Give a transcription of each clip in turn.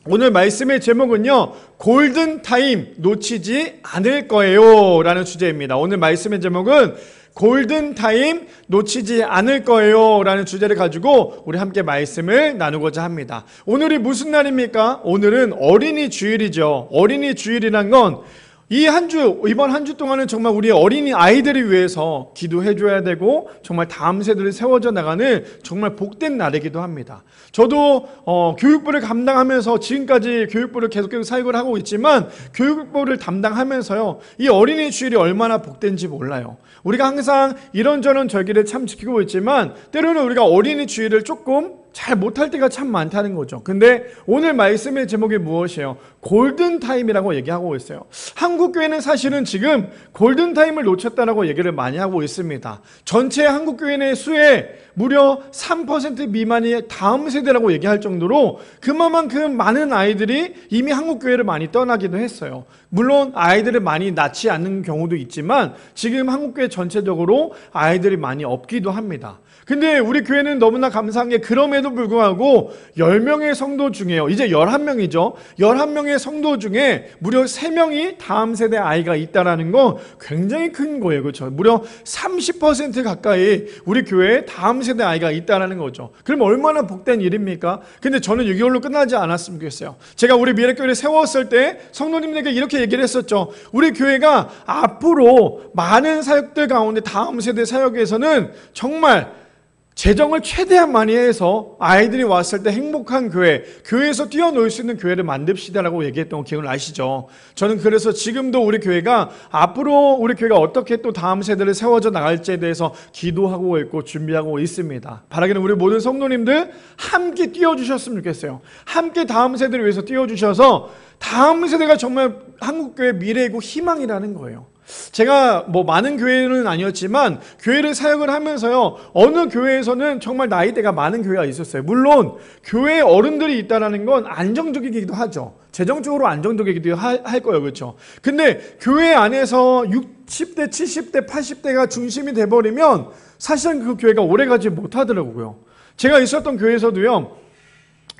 오늘 말씀의 제목은요, 골든타임 놓치지 않을 거예요 라는 주제입니다. 오늘 말씀의 제목은 골든타임 놓치지 않을 거예요 라는 주제를 가지고 우리 함께 말씀을 나누고자 합니다. 오늘이 무슨 날입니까? 오늘은 어린이 주일이죠. 어린이 주일이란 건 이번 한 주 동안은 정말 우리 어린이 아이들을 위해서 기도해 줘야 되고 정말 다음 세대를 세워져 나가는 정말 복된 날이기도 합니다. 저도 교육부를 감당하면서 지금까지 교육부를 계속 사역을 하고 있지만 교육부를 담당하면서요, 이 어린이 주일이 얼마나 복된지 몰라요. 우리가 항상 이런저런 절기를 참 지키고 있지만 때로는 우리가 어린이 주일을 조금 잘 못할 때가 참 많다는 거죠. 근데 오늘 말씀의 제목이 무엇이에요? 골든타임이라고 얘기하고 있어요. 한국교회는 사실은 지금 골든타임을 놓쳤다라고 얘기를 많이 하고 있습니다. 전체 한국교회의 수의 무려 3% 미만이 다음 세대라고 얘기할 정도로 그만큼 많은 아이들이 이미 한국교회를 많이 떠나기도 했어요. 물론 아이들을 많이 낳지 않는 경우도 있지만 지금 한국교회 전체적으로 아이들이 많이 없기도 합니다. 근데 우리 교회는 너무나 감사한 게 그럼에도 불구하고 10명의 성도 중에요, 이제 11명이죠. 11명의 성도 중에 무려 3명이 다음 세대 아이가 있다라는 건 굉장히 큰 거예요. 그렇죠? 무려 30% 가까이 우리 교회에 다음 세대 아이가 있다라는 거죠. 그럼 얼마나 복된 일입니까? 근데 저는 이걸로 끝나지 않았으면 좋겠어요. 제가 우리 미래교회를 세웠을 때 성도님들에게 이렇게 얘기를 했었죠. 우리 교회가 앞으로 많은 사역들 가운데 다음 세대 사역에서는 정말 재정을 최대한 많이 해서 아이들이 왔을 때 행복한 교회에서 뛰어놀 수 있는 교회를 만듭시다라고 얘기했던 거 기억나시죠? 저는 그래서 지금도 우리 교회가 앞으로 우리 교회가 어떻게 또 다음 세대를 세워져 나갈지에 대해서 기도하고 있고 준비하고 있습니다. 바라기는 우리 모든 성도님들 함께 뛰어주셨으면 좋겠어요. 함께 다음 세대를 위해서 뛰어주셔서 다음 세대가 정말 한국교회의 미래이고 희망이라는 거예요. 제가 많은 교회는 아니었지만 교회를 사역을 하면서요, 어느 교회에서는 정말 나이대가 많은 교회가 있었어요. 물론 교회에 어른들이 있다는 건 안정적이기도 하죠. 재정적으로 안정적이기도 할 거예요. 그렇죠? 근데 교회 안에서 60대, 70대, 80대가 중심이 돼버리면 사실은 그 교회가 오래가지 못하더라고요. 제가 있었던 교회에서도요,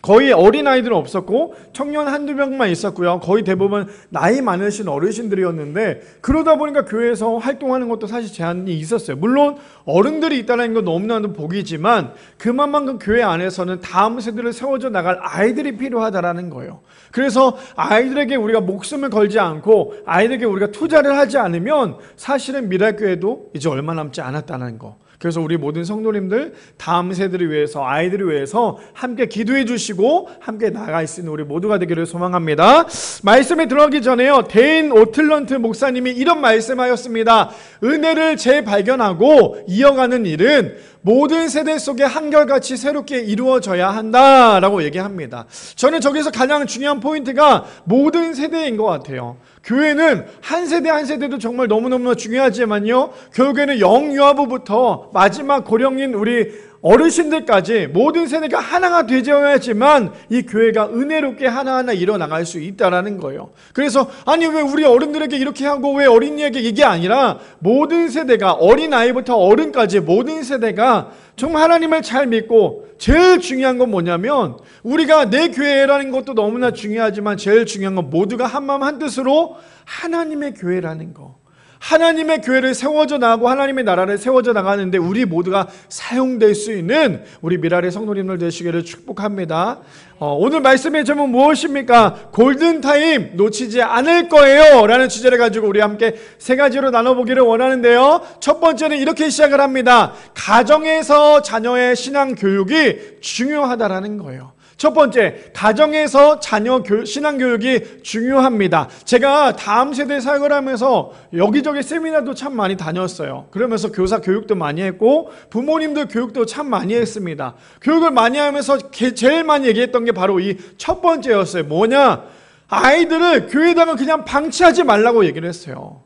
거의 어린아이들은 없었고 청년 한두 명만 있었고요. 거의 대부분 나이 많으신 어르신들이었는데 그러다 보니까 교회에서 활동하는 것도 사실 제한이 있었어요. 물론 어른들이 있다는 건 너무나도 복이지만 그만큼 교회 안에서는 다음 세대를 세워져 나갈 아이들이 필요하다라는 거예요. 그래서 아이들에게 우리가 목숨을 걸지 않고 아이들에게 우리가 투자를 하지 않으면 사실은 미랄교회도 이제 얼마 남지 않았다는 거. 그래서 우리 모든 성도님들 다음 세대를 위해서, 아이들을 위해서 함께 기도해 주시고 함께 나아가 있는 우리 모두가 되기를 소망합니다. 말씀에 들어가기 전에요, 데인 오틀런트 목사님이 이런 말씀하였습니다. 은혜를 재발견하고 이어가는 일은 모든 세대 속에 한결같이 새롭게 이루어져야 한다라고 얘기합니다. 저는 저기서 가장 중요한 포인트가 모든 세대인 것 같아요. 교회는 한 세대 한 세대도 정말 너무너무 중요하지만요, 결국에는 영유아부부터 마지막 고령인 우리 어르신들까지 모든 세대가 하나가 되어야지만 이 교회가 은혜롭게 하나하나 일어나갈 수 있다는 거예요. 그래서 아니 왜 우리 어른들에게 이렇게 하고 왜 어린이에게 이게 아니라 모든 세대가, 어린아이부터 어른까지 모든 세대가 정말 하나님을 잘 믿고, 제일 중요한 건 뭐냐면 우리가 내 교회라는 것도 너무나 중요하지만 제일 중요한 건 모두가 한마음 한뜻으로 하나님의 교회라는 거, 하나님의 교회를 세워져 나가고 하나님의 나라를 세워져 나가는데 우리 모두가 사용될 수 있는 우리 미랄의 성도님들 되시기를 축복합니다. 오늘 말씀의 제목 무엇입니까? 골든타임 놓치지 않을 거예요 라는 주제를 가지고 우리 함께 세 가지로 나눠보기를 원하는데요, 첫 번째는 이렇게 시작을 합니다. 가정에서 자녀의 신앙 교육이 중요하다라는 거예요. 첫 번째, 가정에서 자녀 신앙 교육이 중요합니다. 제가 다음 세대 사역을 하면서 여기저기 세미나도 참 많이 다녔어요. 그러면서 교사 교육도 많이 했고 부모님들 교육도 참 많이 했습니다. 교육을 많이 하면서 제일 많이 얘기했던 게 바로 이 첫 번째였어요. 뭐냐? 아이들을 교회에다가 그냥 방치하지 말라고 얘기를 했어요.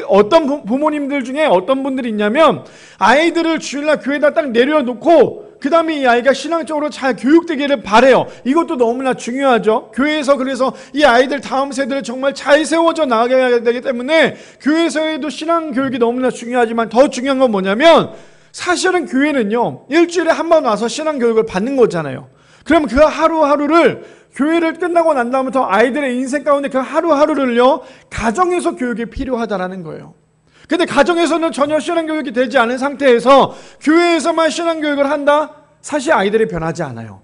어떤 부모님들 중에 어떤 분들이 있냐면 아이들을 주일날 교회에다 딱 내려놓고 그 다음에 이 아이가 신앙적으로 잘 교육되기를 바래요. 이것도 너무나 중요하죠. 교회에서 그래서 이 아이들 다음 세대를 정말 잘 세워져 나가야 되기 때문에 교회에서도 신앙 교육이 너무나 중요하지만 더 중요한 건 뭐냐면 사실은 교회는요, 일주일에 한 번 와서 신앙 교육을 받는 거잖아요. 그럼 그 하루하루를 교회를 끝나고 난 다음부터 아이들의 인생 가운데 그 하루하루를요, 가정에서 교육이 필요하다라는 거예요. 근데 가정에서는 전혀 신앙교육이 되지 않은 상태에서 교회에서만 신앙교육을 한다? 사실 아이들이 변하지 않아요.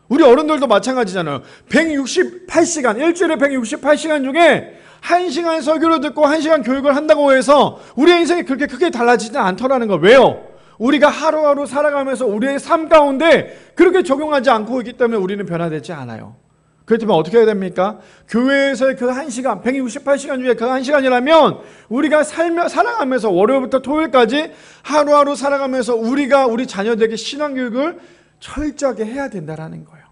우리 어른들도 마찬가지잖아요. 168시간, 일주일에 168시간 중에 1시간 설교를 듣고 1시간 교육을 한다고 해서 우리의 인생이 그렇게 크게 달라지지 않더라는 거. 왜요? 우리가 하루하루 살아가면서 우리의 삶 가운데 그렇게 적용하지 않고 있기 때문에 우리는 변화되지 않아요. 그렇다면 어떻게 해야 됩니까? 교회에서의 그 1시간, 168시간 중에 그 1시간이라면 우리가 살아가면서 월요일부터 토요일까지 하루하루 살아가면서 우리가 우리 자녀들에게 신앙교육을 철저하게 해야 된다는 거예요.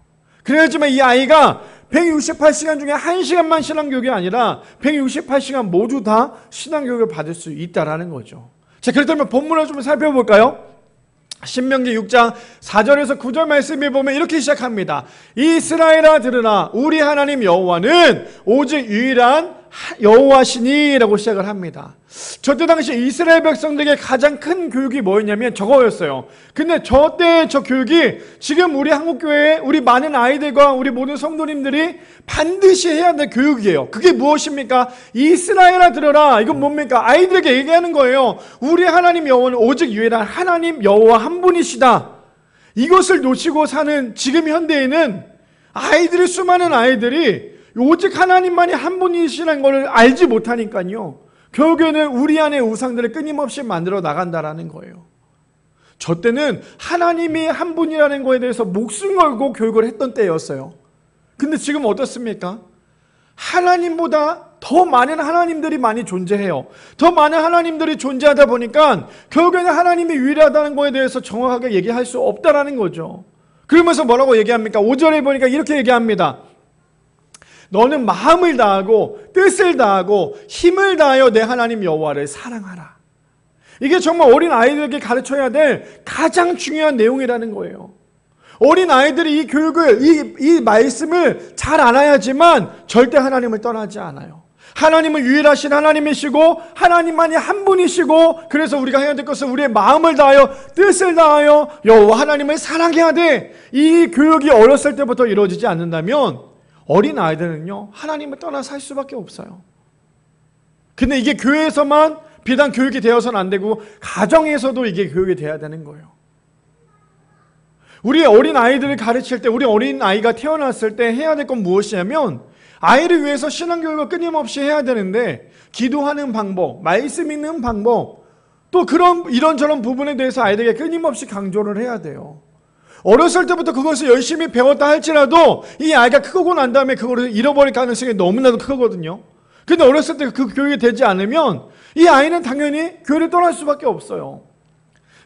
그래야지만 이 아이가 168시간 중에 1시간만 신앙교육이 아니라 168시간 모두 다 신앙교육을 받을 수 있다는 거죠. 자, 그렇다면 본문을 좀 살펴볼까요? 신명기 6장 4절에서 9절 말씀에 보면 이렇게 시작합니다. 이스라엘아 들으라, 우리 하나님 여호와는 오직 유일한 여호와시니 라고 시작을 합니다. 저때 당시 이스라엘 백성들에게 가장 큰 교육이 뭐였냐면 저거였어요. 근데 저때 저 교육이 지금 우리 한국교회에 우리 많은 아이들과 우리 모든 성도님들이 반드시 해야 될 교육이에요. 그게 무엇입니까? 이스라엘아 들어라. 이건 뭡니까? 아이들에게 얘기하는 거예요. 우리 하나님 여호와는 오직 유일한 하나님 여호와 한 분이시다. 이것을 놓치고 사는 지금 현대에는 아이들이, 수많은 아이들이 오직 하나님만이 한 분이시라는 것을 알지 못하니까요, 결국에는 우리 안에 우상들을 끊임없이 만들어 나간다라는 거예요. 저 때는 하나님이 한 분이라는 거에 대해서 목숨 걸고 교육을 했던 때였어요. 근데 지금 어떻습니까? 하나님보다 더 많은 하나님들이 많이 존재해요. 더 많은 하나님들이 존재하다 보니까 결국에는 하나님이 유일하다는 거에 대해서 정확하게 얘기할 수 없다라는 거죠. 그러면서 뭐라고 얘기합니까? 5절에 보니까 이렇게 얘기합니다. 너는 마음을 다하고 뜻을 다하고 힘을 다하여 내 하나님 여호와를 사랑하라. 이게 정말 어린 아이들에게 가르쳐야 될 가장 중요한 내용이라는 거예요. 어린 아이들이 이 교육을, 이 말씀을 잘 알아야지만 절대 하나님을 떠나지 않아요. 하나님은 유일하신 하나님이시고 하나님만이 한 분이시고, 그래서 우리가 해야 될 것은 우리의 마음을 다하여 뜻을 다하여 여호와 하나님을 사랑해야 돼. 이 교육이 어렸을 때부터 이루어지지 않는다면 어린 아이들은요, 하나님을 떠나 살 수밖에 없어요. 근데 이게 교회에서만 비단 교육이 되어서는 안 되고 가정에서도 이게 교육이 돼야 되는 거예요. 우리 어린 아이들을 가르칠 때, 우리 어린 아이가 태어났을 때 해야 될 건 무엇이냐면, 아이를 위해서 신앙교육을 끊임없이 해야 되는데, 기도하는 방법, 말씀 읽는 방법, 또 그런 이런저런 부분에 대해서 아이들에게 끊임없이 강조를 해야 돼요. 어렸을 때부터 그것을 열심히 배웠다 할지라도 이 아이가 크고 난 다음에 그거를 잃어버릴 가능성이 너무나도 크거든요. 근데 어렸을 때 그 교육이 되지 않으면 이 아이는 당연히 교회를 떠날 수밖에 없어요.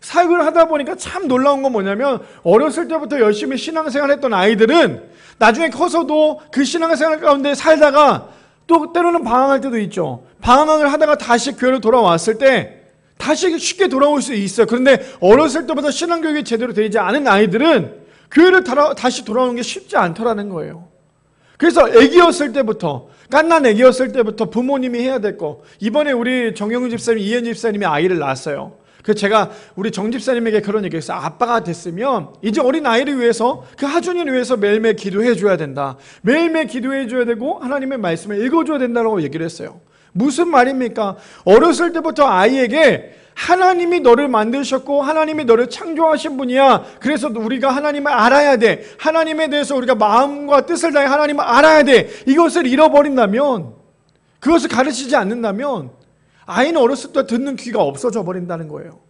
사역을 하다 보니까 참 놀라운 건 뭐냐면, 어렸을 때부터 열심히 신앙생활 했던 아이들은 나중에 커서도 그 신앙생활 가운데 살다가 또 때로는 방황할 때도 있죠. 방황을 하다가 다시 교회로 돌아왔을 때 다시 쉽게 돌아올 수 있어요. 그런데 어렸을 때부터 신앙교육이 제대로 되지 않은 아이들은 교회를 다시 돌아오는 게 쉽지 않더라는 거예요. 그래서 애기였을 때부터, 갓난 애기였을 때부터 부모님이 해야 될 거. 이번에 우리 정영훈 집사님, 이현 집사님이 아이를 낳았어요. 그래서 제가 우리 정 집사님에게 그런 얘기했어요. 아빠가 됐으면 이제 어린 아이를 위해서, 그 하준이를 위해서 매일매일 기도해 줘야 된다. 매일매일 기도해 줘야 되고 하나님의 말씀을 읽어줘야 된다고 얘기를 했어요. 무슨 말입니까? 어렸을 때부터 아이에게 하나님이 너를 만드셨고 하나님이 너를 창조하신 분이야. 그래서 우리가 하나님을 알아야 돼. 하나님에 대해서 우리가 마음과 뜻을 다해 하나님을 알아야 돼. 이것을 잃어버린다면, 그것을 가르치지 않는다면 아이는 어렸을 때 듣는 귀가 없어져 버린다는 거예요.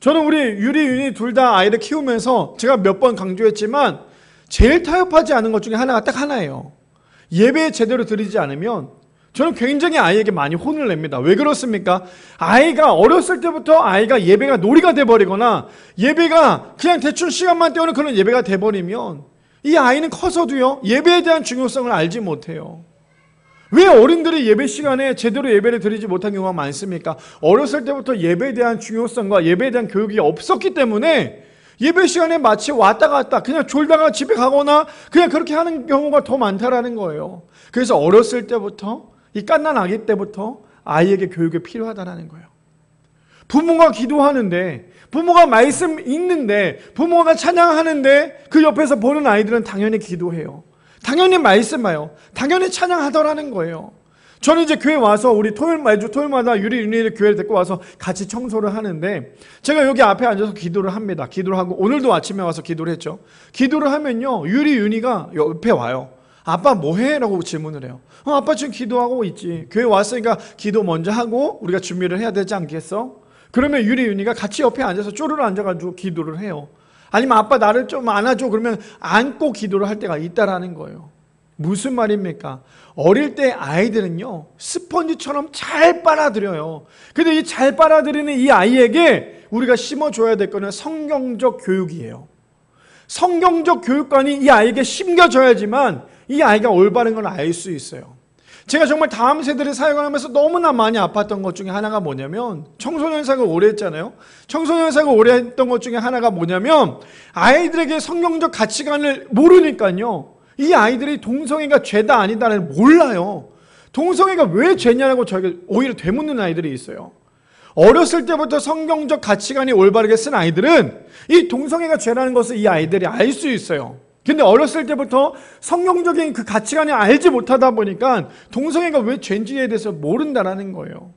저는 우리 유리, 윤이 둘 다 아이를 키우면서 제가 몇 번 강조했지만 제일 타협하지 않은 것 중에 하나가 딱 하나예요. 예배 제대로 드리지 않으면 저는 굉장히 아이에게 많이 혼을 냅니다. 왜 그렇습니까? 아이가 어렸을 때부터 아이가 예배가 놀이가 돼버리거나 예배가 그냥 대충 시간만 때우는 그런 예배가 돼버리면 이 아이는 커서도요, 예배에 대한 중요성을 알지 못해요. 왜 어른들이 예배 시간에 제대로 예배를 드리지 못한 경우가 많습니까? 어렸을 때부터 예배에 대한 중요성과 예배에 대한 교육이 없었기 때문에 예배 시간에 마치 왔다 갔다 그냥 졸다가 집에 가거나 그냥 그렇게 하는 경우가 더 많다라는 거예요. 그래서 어렸을 때부터, 이 갓난 아기 때부터 아이에게 교육이 필요하다는 거예요. 부모가 기도하는데, 부모가 말씀 읽는데, 부모가 찬양하는데 그 옆에서 보는 아이들은 당연히 기도해요. 당연히 말씀 봐요. 당연히 찬양하더라는 거예요. 저는 이제 교회 와서 우리 매주 토요일마다 유리윤희를 교회를 데리고 와서 같이 청소를 하는데 제가 여기 앞에 앉아서 기도를 합니다. 기도를 하고 오늘도 아침에 와서 기도를 했죠. 기도를 하면요. 유리윤희가 옆에 와요. 아빠 뭐해? 라고 질문을 해요. 아빠 지금 기도하고 있지. 교회 왔으니까 기도 먼저 하고 우리가 준비를 해야 되지 않겠어? 그러면 유리윤희가 같이 옆에 앉아서 쪼르르 앉아가지고 기도를 해요. 아니면 아빠 나를 좀 안아줘. 그러면 안고 기도를 할 때가 있다라는 거예요. 무슨 말입니까? 어릴 때 아이들은요 스펀지처럼 잘 빨아들여요. 근데 이 잘 빨아들이는 이 아이에게 우리가 심어줘야 될 거는 성경적 교육이에요. 성경적 교육관이 이 아이에게 심겨져야지만 이 아이가 올바른 걸 알 수 있어요. 제가 정말 다음 세대를 사역하면서 너무나 많이 아팠던 것 중에 하나가 뭐냐면 청소년 사역을 오래 했잖아요. 청소년 사역을 오래 했던 것 중에 하나가 뭐냐면 아이들에게 성경적 가치관을 모르니까요. 이 아이들이 동성애가 죄다 아니다를 몰라요. 동성애가 왜 죄냐고 저에게 오히려 되묻는 아이들이 있어요. 어렸을 때부터 성경적 가치관이 올바르게 쓴 아이들은 이 동성애가 죄라는 것을 이 아이들이 알 수 있어요. 근데 어렸을 때부터 성경적인 그 가치관을 알지 못하다 보니까 동성애가 왜 죄인지에 대해서 모른다라는 거예요.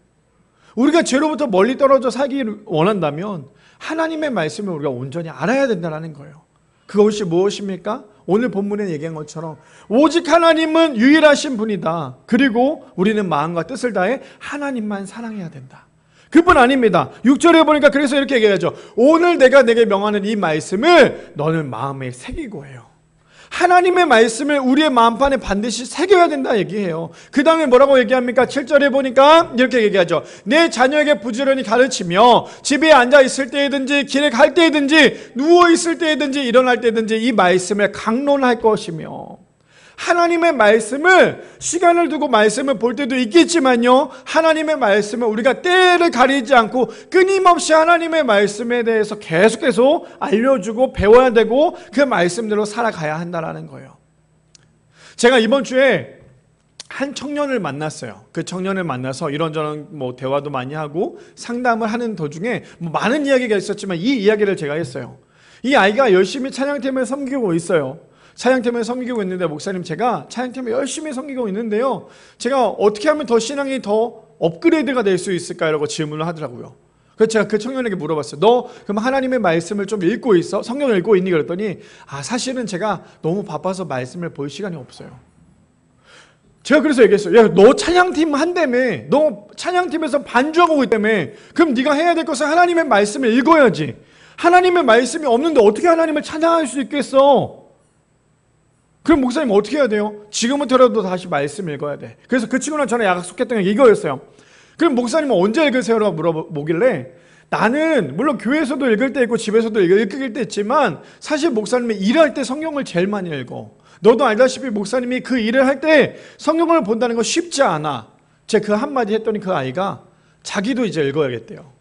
우리가 죄로부터 멀리 떨어져 살기를 원한다면 하나님의 말씀을 우리가 온전히 알아야 된다는 거예요. 그것이 무엇입니까? 오늘 본문에 얘기한 것처럼 오직 하나님은 유일하신 분이다. 그리고 우리는 마음과 뜻을 다해 하나님만 사랑해야 된다. 그뿐 아닙니다. 6절에 보니까 그래서 이렇게 얘기하죠. 오늘 내가 내게 명하는 이 말씀을 너는 마음에 새기고 해요. 하나님의 말씀을 우리의 마음판에 반드시 새겨야 된다 얘기해요. 그 다음에 뭐라고 얘기합니까? 7절에 보니까 이렇게 얘기하죠. 내 자녀에게 부지런히 가르치며 집에 앉아 있을 때이든지 길에 갈 때이든지 누워 있을 때이든지 일어날 때이든지 이 말씀을 강론할 것이며 하나님의 말씀을 시간을 두고 말씀을 볼 때도 있겠지만요. 하나님의 말씀을 우리가 때를 가리지 않고 끊임없이 하나님의 말씀에 대해서 계속 알려주고 배워야 되고 그 말씀대로 살아가야 한다는 거예요. 제가 이번 주에 한 청년을 만났어요. 그 청년을 만나서 이런저런 대화도 많이 하고 상담을 하는 도중에 많은 이야기가 있었지만 이 이야기를 제가 했어요. 이 아이가 열심히 찬양팀을 섬기고 있어요. 찬양팀을 섬기고 있는데 목사님 제가 찬양팀을 열심히 섬기고 있는데요. 제가 어떻게 하면 더 신앙이 더 업그레이드가 될 수 있을까요? 라고 질문을 하더라고요. 그래서 제가 그 청년에게 물어봤어요. 너 그럼 하나님의 말씀을 좀 읽고 있어? 성경을 읽고 있니? 그랬더니 사실은 제가 너무 바빠서 말씀을 볼 시간이 없어요. 제가 그래서 얘기했어요. 야, 너 찬양팀 한다며. 너 찬양팀에서 반주하고 있다며. 그럼 네가 해야 될 것은 하나님의 말씀을 읽어야지. 하나님의 말씀이 없는데 어떻게 하나님을 찬양할 수 있겠어? 그럼 목사님 어떻게 해야 돼요? 지금부터라도 다시 말씀 읽어야 돼. 그래서 그 친구랑 저랑 약속했던 게 이거였어요. 그럼 목사님은 언제 읽으세요? 라고 물어보길래 나는 물론 교회에서도 읽을 때 있고 집에서도 읽을 때 있지만 사실 목사님은 일할 때 성경을 제일 많이 읽어. 너도 알다시피 목사님이 그 일을 할 때 성경을 본다는 거 쉽지 않아. 제가 그 한마디 했더니 그 아이가 자기도 이제 읽어야겠대요.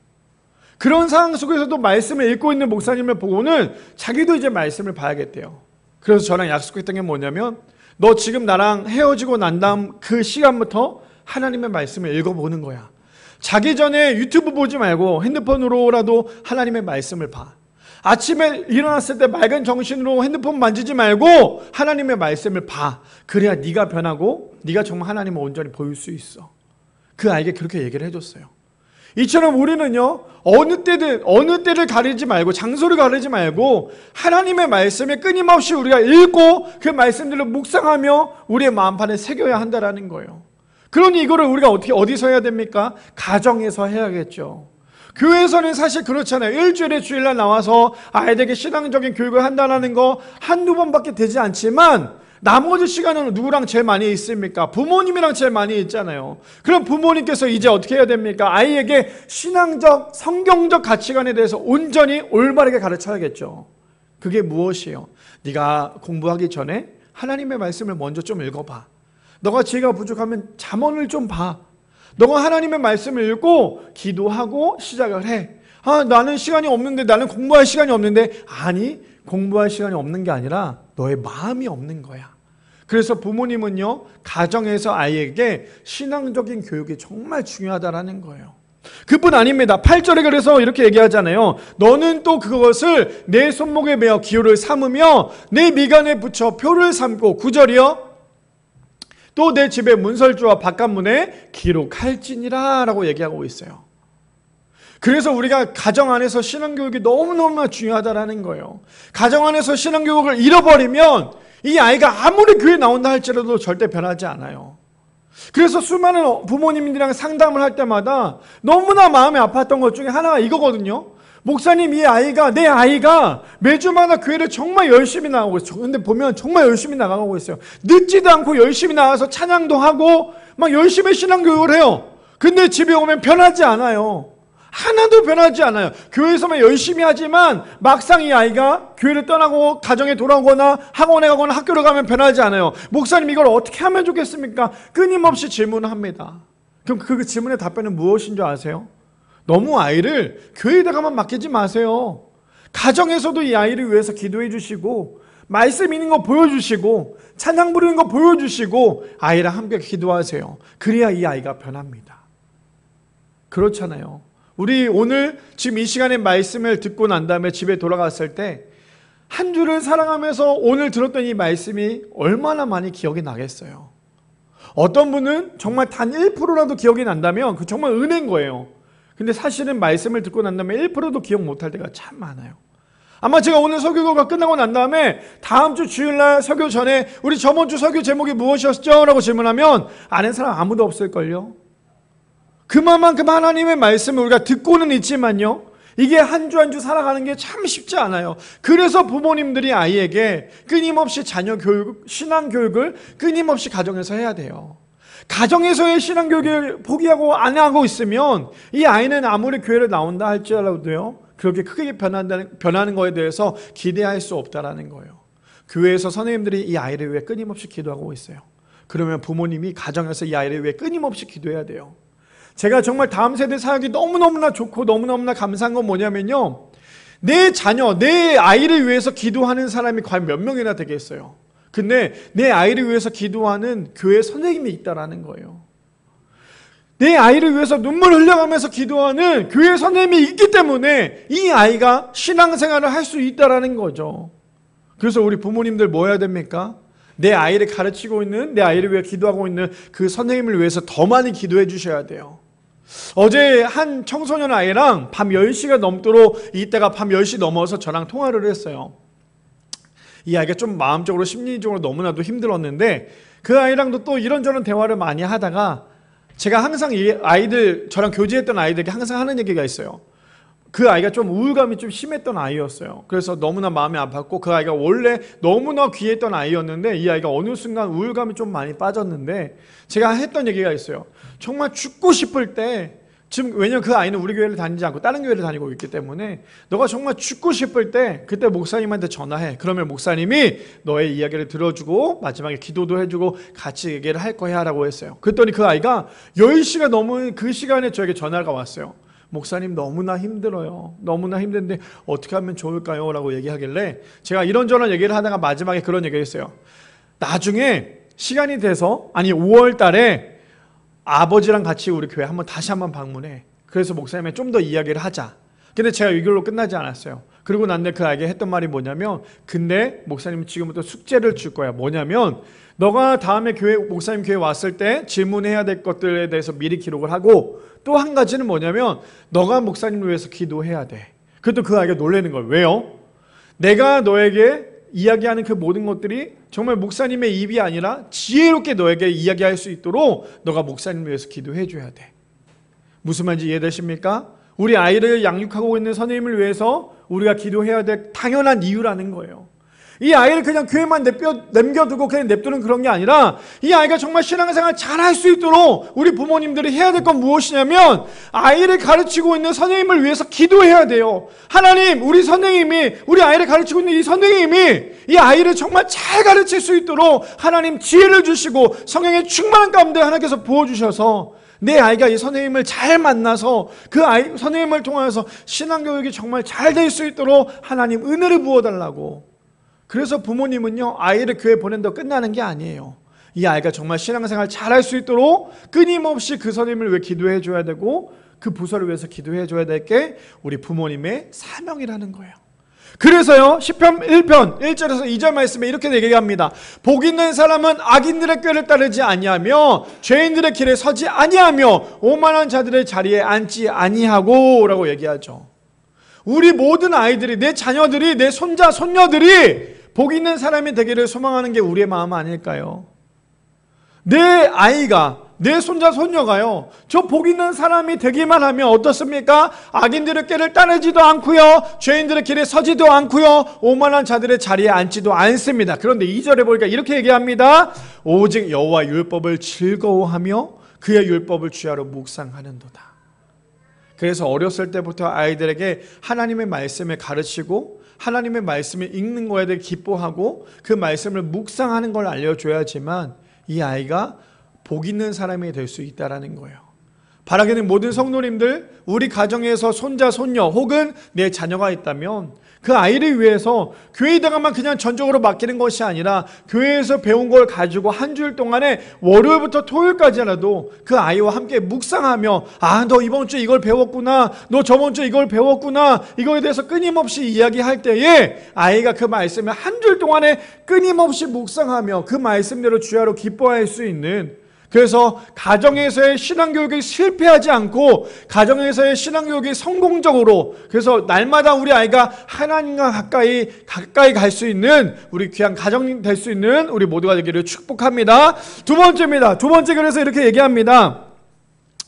그런 상황 속에서도 말씀을 읽고 있는 목사님을 보고는 자기도 이제 말씀을 봐야겠대요. 그래서 저랑 약속했던 게 뭐냐면 너 지금 나랑 헤어지고 난 다음 그 시간부터 하나님의 말씀을 읽어보는 거야. 자기 전에 유튜브 보지 말고 핸드폰으로라도 하나님의 말씀을 봐. 아침에 일어났을 때 맑은 정신으로 핸드폰 만지지 말고 하나님의 말씀을 봐. 그래야 네가 변하고 네가 정말 하나님을 온전히 보일 수 있어. 그 아이에게 그렇게 얘기를 해줬어요. 이처럼 우리는요 어느 때를 가리지 말고 장소를 가리지 말고 하나님의 말씀에 끊임없이 우리가 읽고 그 말씀들을 묵상하며 우리의 마음판에 새겨야 한다라는 거예요. 그러니 이거를 우리가 어디서 해야 됩니까? 가정에서 해야겠죠. 교회에서는 사실 그렇잖아요. 일주일에 주일날 나와서 아이들에게 신앙적인 교육을 한다는 거 한두 번밖에 되지 않지만 나머지 시간은 누구랑 제일 많이 있습니까? 부모님이랑 제일 많이 있잖아요. 그럼 부모님께서 이제 어떻게 해야 됩니까? 아이에게 신앙적, 성경적 가치관에 대해서 온전히 올바르게 가르쳐야겠죠. 그게 무엇이에요? 네가 공부하기 전에 하나님의 말씀을 먼저 좀 읽어봐. 너가 지혜가 부족하면 잠언을 좀 봐. 너가 하나님의 말씀을 읽고 기도하고 시작을 해. 나는 시간이 없는데, 나는 공부할 시간이 없는데. 아니, 공부할 시간이 없는 게 아니라 너의 마음이 없는 거야. 그래서 부모님은요 가정에서 아이에게 신앙적인 교육이 정말 중요하다라는 거예요. 그뿐 아닙니다. 8절에 그래서 이렇게 얘기하잖아요. 너는 또 그것을 내 손목에 매어 기호를 삼으며 내 미간에 붙여 표를 삼고 9절이요. 또 내 집의 문설주와 바깥문에 기록할지니라 라고 얘기하고 있어요. 그래서 우리가 가정 안에서 신앙교육이 너무너무나 중요하다라는 거예요. 가정 안에서 신앙교육을 잃어버리면 이 아이가 아무리 교회 나온다 할지라도 절대 변하지 않아요. 그래서 수많은 부모님들이랑 상담을 할 때마다 너무나 마음이 아팠던 것 중에 하나가 이거거든요. 목사님, 내 아이가 매주마다 교회를 정말 열심히 나가고 있어요. 근데 보면 정말 열심히 나가고 있어요. 늦지도 않고 열심히 나가서 찬양도 하고 막 열심히 신앙교육을 해요. 근데 집에 오면 변하지 않아요. 하나도 변하지 않아요. 교회에서만 열심히 하지만 막상 이 아이가 교회를 떠나고 가정에 돌아오거나 학원에 가거나 학교를 가면 변하지 않아요. 목사님, 이걸 어떻게 하면 좋겠습니까? 끊임없이 질문을 합니다. 그럼 그 질문의 답변은 무엇인 줄 아세요? 너무 아이를 교회에다가만 맡기지 마세요. 가정에서도 이 아이를 위해서 기도해 주시고 말씀 있는 거 보여주시고 찬양 부르는 거 보여주시고 아이랑 함께 기도하세요. 그래야 이 아이가 변합니다. 그렇잖아요. 우리 오늘 지금 이 시간에 말씀을 듣고 난 다음에 집에 돌아갔을 때 한 주를 살아가면서 오늘 들었던 이 말씀이 얼마나 많이 기억이 나겠어요. 어떤 분은 정말 단 1%라도 기억이 난다면 그 정말 은혜인 거예요. 근데 사실은 말씀을 듣고 난 다음에 1%도 기억 못할 때가 참 많아요. 아마 제가 오늘 설교가 끝나고 난 다음에 다음 주 주일날 설교 전에 우리 저번 주 설교 제목이 무엇이었죠? 라고 질문하면 아는 사람 아무도 없을걸요. 그만큼 하나님의 말씀을 우리가 듣고는 있지만요, 이게 한 주 한 주 살아가는 게 참 쉽지 않아요. 그래서 부모님들이 아이에게 끊임없이 자녀 교육, 신앙 교육을 끊임없이 가정에서 해야 돼요. 가정에서의 신앙 교육을 포기하고 안 하고 있으면 이 아이는 아무리 교회를 나온다 할지라도요, 그렇게 크게 변하는 거에 대해서 기대할 수 없다라는 거예요. 교회에서 선생님들이 이 아이를 위해 끊임없이 기도하고 있어요. 그러면 부모님이 가정에서 이 아이를 위해 끊임없이 기도해야 돼요. 제가 정말 다음 세대 사역이 너무너무나 좋고 너무너무나 감사한 건 뭐냐면요, 내 자녀, 내 아이를 위해서 기도하는 사람이 과연 몇 명이나 되겠어요. 근데 내 아이를 위해서 기도하는 교회 선생님이 있다라는 거예요. 내 아이를 위해서 눈물 흘려가면서 기도하는 교회 선생님이 있기 때문에 이 아이가 신앙생활을 할 수 있다라는 거죠. 그래서 우리 부모님들 뭐 해야 됩니까? 내 아이를 가르치고 있는, 내 아이를 위해 기도하고 있는 그 선생님을 위해서 더 많이 기도해 주셔야 돼요. 어제 한 청소년 아이랑 밤 10시가 넘도록 이때가 밤 10시 넘어서 저랑 통화를 했어요. 이 아이가 좀 마음적으로 심리적으로 너무나도 힘들었는데 그 아이랑도 또 이런저런 대화를 많이 하다가 제가 항상 이 아이들, 저랑 교제했던 아이들에게 항상 하는 얘기가 있어요. 그 아이가 좀 우울감이 좀 심했던 아이였어요. 그래서 너무나 마음이 아팠고 그 아이가 원래 너무나 귀했던 아이였는데 이 아이가 어느 순간 우울감이 좀 많이 빠졌는데 제가 했던 얘기가 있어요. 정말 죽고 싶을 때, 지금 왜냐면 그 아이는 우리 교회를 다니지 않고 다른 교회를 다니고 있기 때문에 너가 정말 죽고 싶을 때 그때 목사님한테 전화해. 그러면 목사님이 너의 이야기를 들어주고 마지막에 기도도 해주고 같이 얘기를 할 거야 라고 했어요. 그랬더니 그 아이가 10시가 넘은 그 시간에 저에게 전화가 왔어요. 목사님, 너무나 힘들어요. 너무나 힘든데 어떻게 하면 좋을까요? 라고 얘기하길래 제가 이런저런 얘기를 하다가 마지막에 그런 얘기를 했어요. 나중에 시간이 돼서, 아니 5월 달에 아버지랑 같이 우리 교회 다시 한번 방문해. 그래서 목사님이 좀 더 이야기를 하자. 근데 제가 이걸로 끝나지 않았어요. 그리고 난 그 아이에게 했던 말이 뭐냐면, 근데 목사님은 지금부터 숙제를 줄 거야. 뭐냐면 너가 다음에 목사님 교회 왔을 때 질문해야 될 것들에 대해서 미리 기록을 하고, 또 한 가지는 뭐냐면 너가 목사님을 위해서 기도해야 돼. 그것도 그 아이가 놀라는 거예요. 왜요? 내가 너에게 이야기하는 그 모든 것들이 정말 목사님의 입이 아니라 지혜롭게 너에게 이야기할 수 있도록 너가 목사님을 위해서 기도해 줘야 돼. 무슨 말인지 이해되십니까? 우리 아이를 양육하고 있는 선생님을 위해서 우리가 기도해야 될 당연한 이유라는 거예요. 이 아이를 그냥 교회만 남겨두고 그냥 냅두는 그런 게 아니라 이 아이가 정말 신앙생활 잘할 수 있도록 우리 부모님들이 해야 될 건 무엇이냐면 아이를 가르치고 있는 선생님을 위해서 기도해야 돼요. 하나님, 우리 선생님이, 우리 아이를 가르치고 있는 이 선생님이 이 아이를 정말 잘 가르칠 수 있도록 하나님 지혜를 주시고 성령의 충만한 가운데 하나님께서 부어주셔서 내 아이가 이 선생님을 잘 만나서 그 아이 선생님을 통해서 신앙교육이 정말 잘 될 수 있도록 하나님 은혜를 부어달라고. 그래서 부모님은요, 아이를 교회 보낸다고 끝나는 게 아니에요. 이 아이가 정말 신앙생활 잘할 수 있도록 끊임없이 그 선생님을 위해 기도해 줘야 되고, 그 부서를 위해서 기도해 줘야 될 게 우리 부모님의 사명이라는 거예요. 그래서요, 시편 1편 1절에서 2절 말씀에 이렇게 얘기합니다. 복 있는 사람은 악인들의 꾀를 따르지 아니하며 죄인들의 길에 서지 아니하며 오만한 자들의 자리에 앉지 아니하고 라고 얘기하죠. 우리 모든 아이들이, 내 자녀들이, 내 손자 손녀들이 복 있는 사람이 되기를 소망하는 게 우리의 마음 아닐까요? 내 아이가, 내 손자 손녀가요, 저 복 있는 사람이 되기만 하면 어떻습니까? 악인들의 꾀를 따르지도 않고요, 죄인들의 길에 서지도 않고요, 오만한 자들의 자리에 앉지도 않습니다. 그런데 2절에 보니까 이렇게 얘기합니다. 오직 여호와 율법을 즐거워하며 그의 율법을 주야로 묵상하는도다. 그래서 어렸을 때부터 아이들에게 하나님의 말씀을 가르치고 하나님의 말씀을 읽는 거에 대해 기뻐하고 그 말씀을 묵상하는 걸 알려줘야지만 이 아이가 복 있는 사람이 될 수 있다는 거예요. 바라기는 모든 성도님들, 우리 가정에서 손자, 손녀 혹은 내 자녀가 있다면 그 아이를 위해서 교회에다가만 그냥 전적으로 맡기는 것이 아니라 교회에서 배운 걸 가지고 한 주일 동안에 월요일부터 토요일까지라도 그 아이와 함께 묵상하며, 아, 너 이번 주에 이걸 배웠구나, 너 저번 주에 이걸 배웠구나, 이거에 대해서 끊임없이 이야기할 때에 아이가 그 말씀을 한 주일 동안에 끊임없이 묵상하며 그 말씀대로 주야로 기뻐할 수 있는, 그래서 가정에서의 신앙교육이 실패하지 않고 가정에서의 신앙교육이 성공적으로, 그래서 날마다 우리 아이가 하나님과 가까이 갈 수 있는 우리 귀한 가정이 될 수 있는 우리 모두가 되기를 축복합니다. 두 번째입니다. 두 번째, 그래서 이렇게 얘기합니다.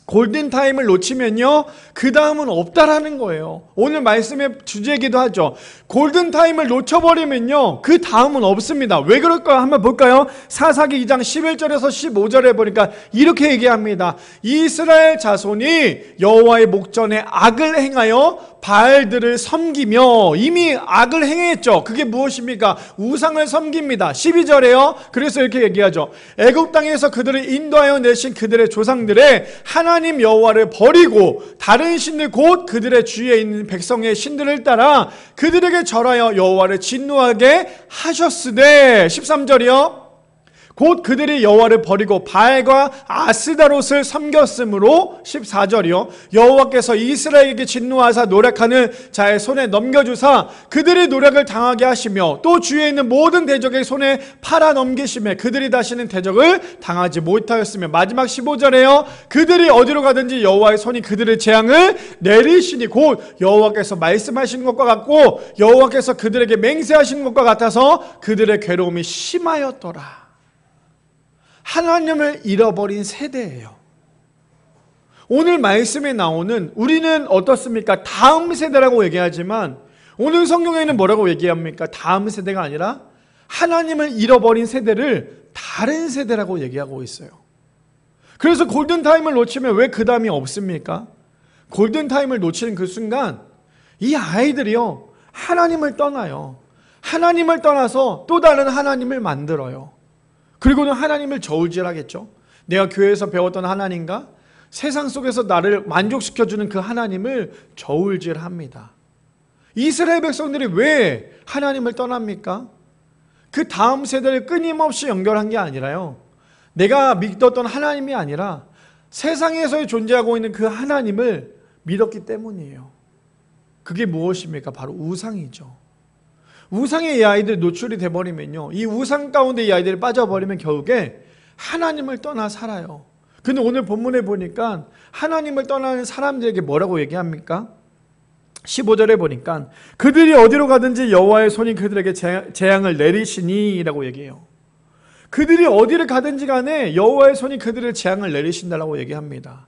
골든타임을 놓치면요, 그 다음은 없다라는 거예요. 오늘 말씀의 주제이기도 하죠. 골든타임을 놓쳐버리면요, 그 다음은 없습니다. 왜 그럴까요? 한번 볼까요? 사사기 2장 11절에서 15절에 보니까 이렇게 얘기합니다. 이스라엘 자손이 여호와의 목전에 악을 행하여 바알들을 섬기며, 이미 악을 행했죠. 그게 무엇입니까? 우상을 섬깁니다. 12절에요. 그래서 이렇게 얘기하죠. 애굽 땅에서 그들을 인도하여 내신 그들의 조상들의 하나님 여호와를 버리고 다른 신들, 곧 그들의 주위에 있는 백성의 신들을 따라 그들에게 절하여 여호와를 진노하게 하셨으되, 13절이요. 곧 그들이 여호와를 버리고 바알과 아스다롯을 섬겼으므로, 14절이요. 여호와께서 이스라엘에게 진노하사 노력하는 자의 손에 넘겨주사 그들이 노력을 당하게 하시며 또 주위에 있는 모든 대적의 손에 팔아 넘기심에 그들이 다시는 대적을 당하지 못하였으며, 마지막 15절에요. 그들이 어디로 가든지 여호와의 손이 그들의 재앙을 내리시니, 곧 여호와께서 말씀하신 것과 같고 여호와께서 그들에게 맹세하신 것과 같아서 그들의 괴로움이 심하였더라. 하나님을 잃어버린 세대예요. 오늘 말씀에 나오는, 우리는 어떻습니까? 다음 세대라고 얘기하지만 오늘 성경에는 뭐라고 얘기합니까? 다음 세대가 아니라 하나님을 잃어버린 세대를 다른 세대라고 얘기하고 있어요. 그래서 골든타임을 놓치면 왜 그 다음이 없습니까? 골든타임을 놓치는 그 순간 이 아이들이요, 하나님을 떠나요. 하나님을 떠나서 또 다른 하나님을 만들어요. 그리고는 하나님을 저울질하겠죠. 내가 교회에서 배웠던 하나님과 세상 속에서 나를 만족시켜주는 그 하나님을 저울질합니다. 이스라엘 백성들이 왜 하나님을 떠납니까? 그 다음 세대를 끊임없이 연결한 게 아니라요, 내가 믿었던 하나님이 아니라 세상에서 존재하고 있는 그 하나님을 믿었기 때문이에요. 그게 무엇입니까? 바로 우상이죠. 우상에 이 아이들이 노출이 돼버리면요, 이 우상 가운데 이 아이들이 빠져버리면 결국에 하나님을 떠나 살아요. 근데 오늘 본문에 보니까 하나님을 떠나는 사람들에게 뭐라고 얘기합니까? 15절에 보니까 그들이 어디로 가든지 여호와의 손이 그들에게 재앙을 내리시니 라고 얘기해요. 그들이 어디를 가든지 간에 여호와의 손이 그들의 재앙을 내리신다라고 얘기합니다.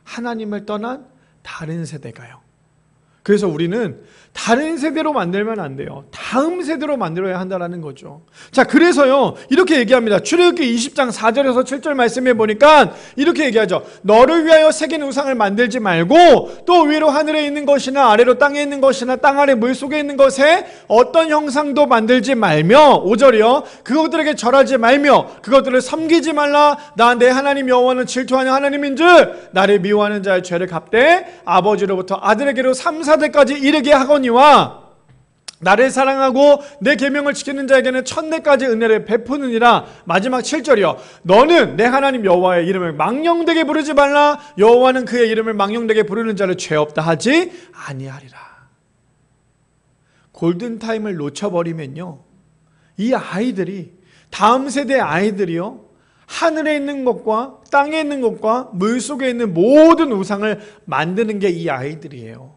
하나님을 떠난 다른 세대가요. 그래서 우리는 다른 세대로 만들면 안 돼요. 다음 세대로 만들어야 한다는 거죠. 자, 그래서요, 이렇게 얘기합니다. 출애굽기 20장 4절에서 7절 말씀해 보니까 이렇게 얘기하죠. 너를 위하여 새긴 우상을 만들지 말고 또 위로 하늘에 있는 것이나 아래로 땅에 있는 것이나 땅 아래 물속에 있는 것에 어떤 형상도 만들지 말며, 5절이요. 그것들에게 절하지 말며 그것들을 섬기지 말라. 나 내 하나님 여호와는 질투하는 하나님인즉 나를 미워하는 자의 죄를 갚되 아버지로부터 아들에게로 3, 4대까지 이르게 하거니와, 나를 사랑하고 내 계명을 지키는 자에게는 천대까지 은혜를 베푸느니라. 마지막 7절이요. 너는 내 하나님 여호와의 이름을 망령되게 부르지 말라. 여호와는 그의 이름을 망령되게 부르는 자를 죄 없다 하지 아니하리라. 골든타임을 놓쳐버리면요, 이 아이들이, 다음 세대 아이들이요, 하늘에 있는 것과 땅에 있는 것과 물속에 있는 모든 우상을 만드는 게 이 아이들이에요.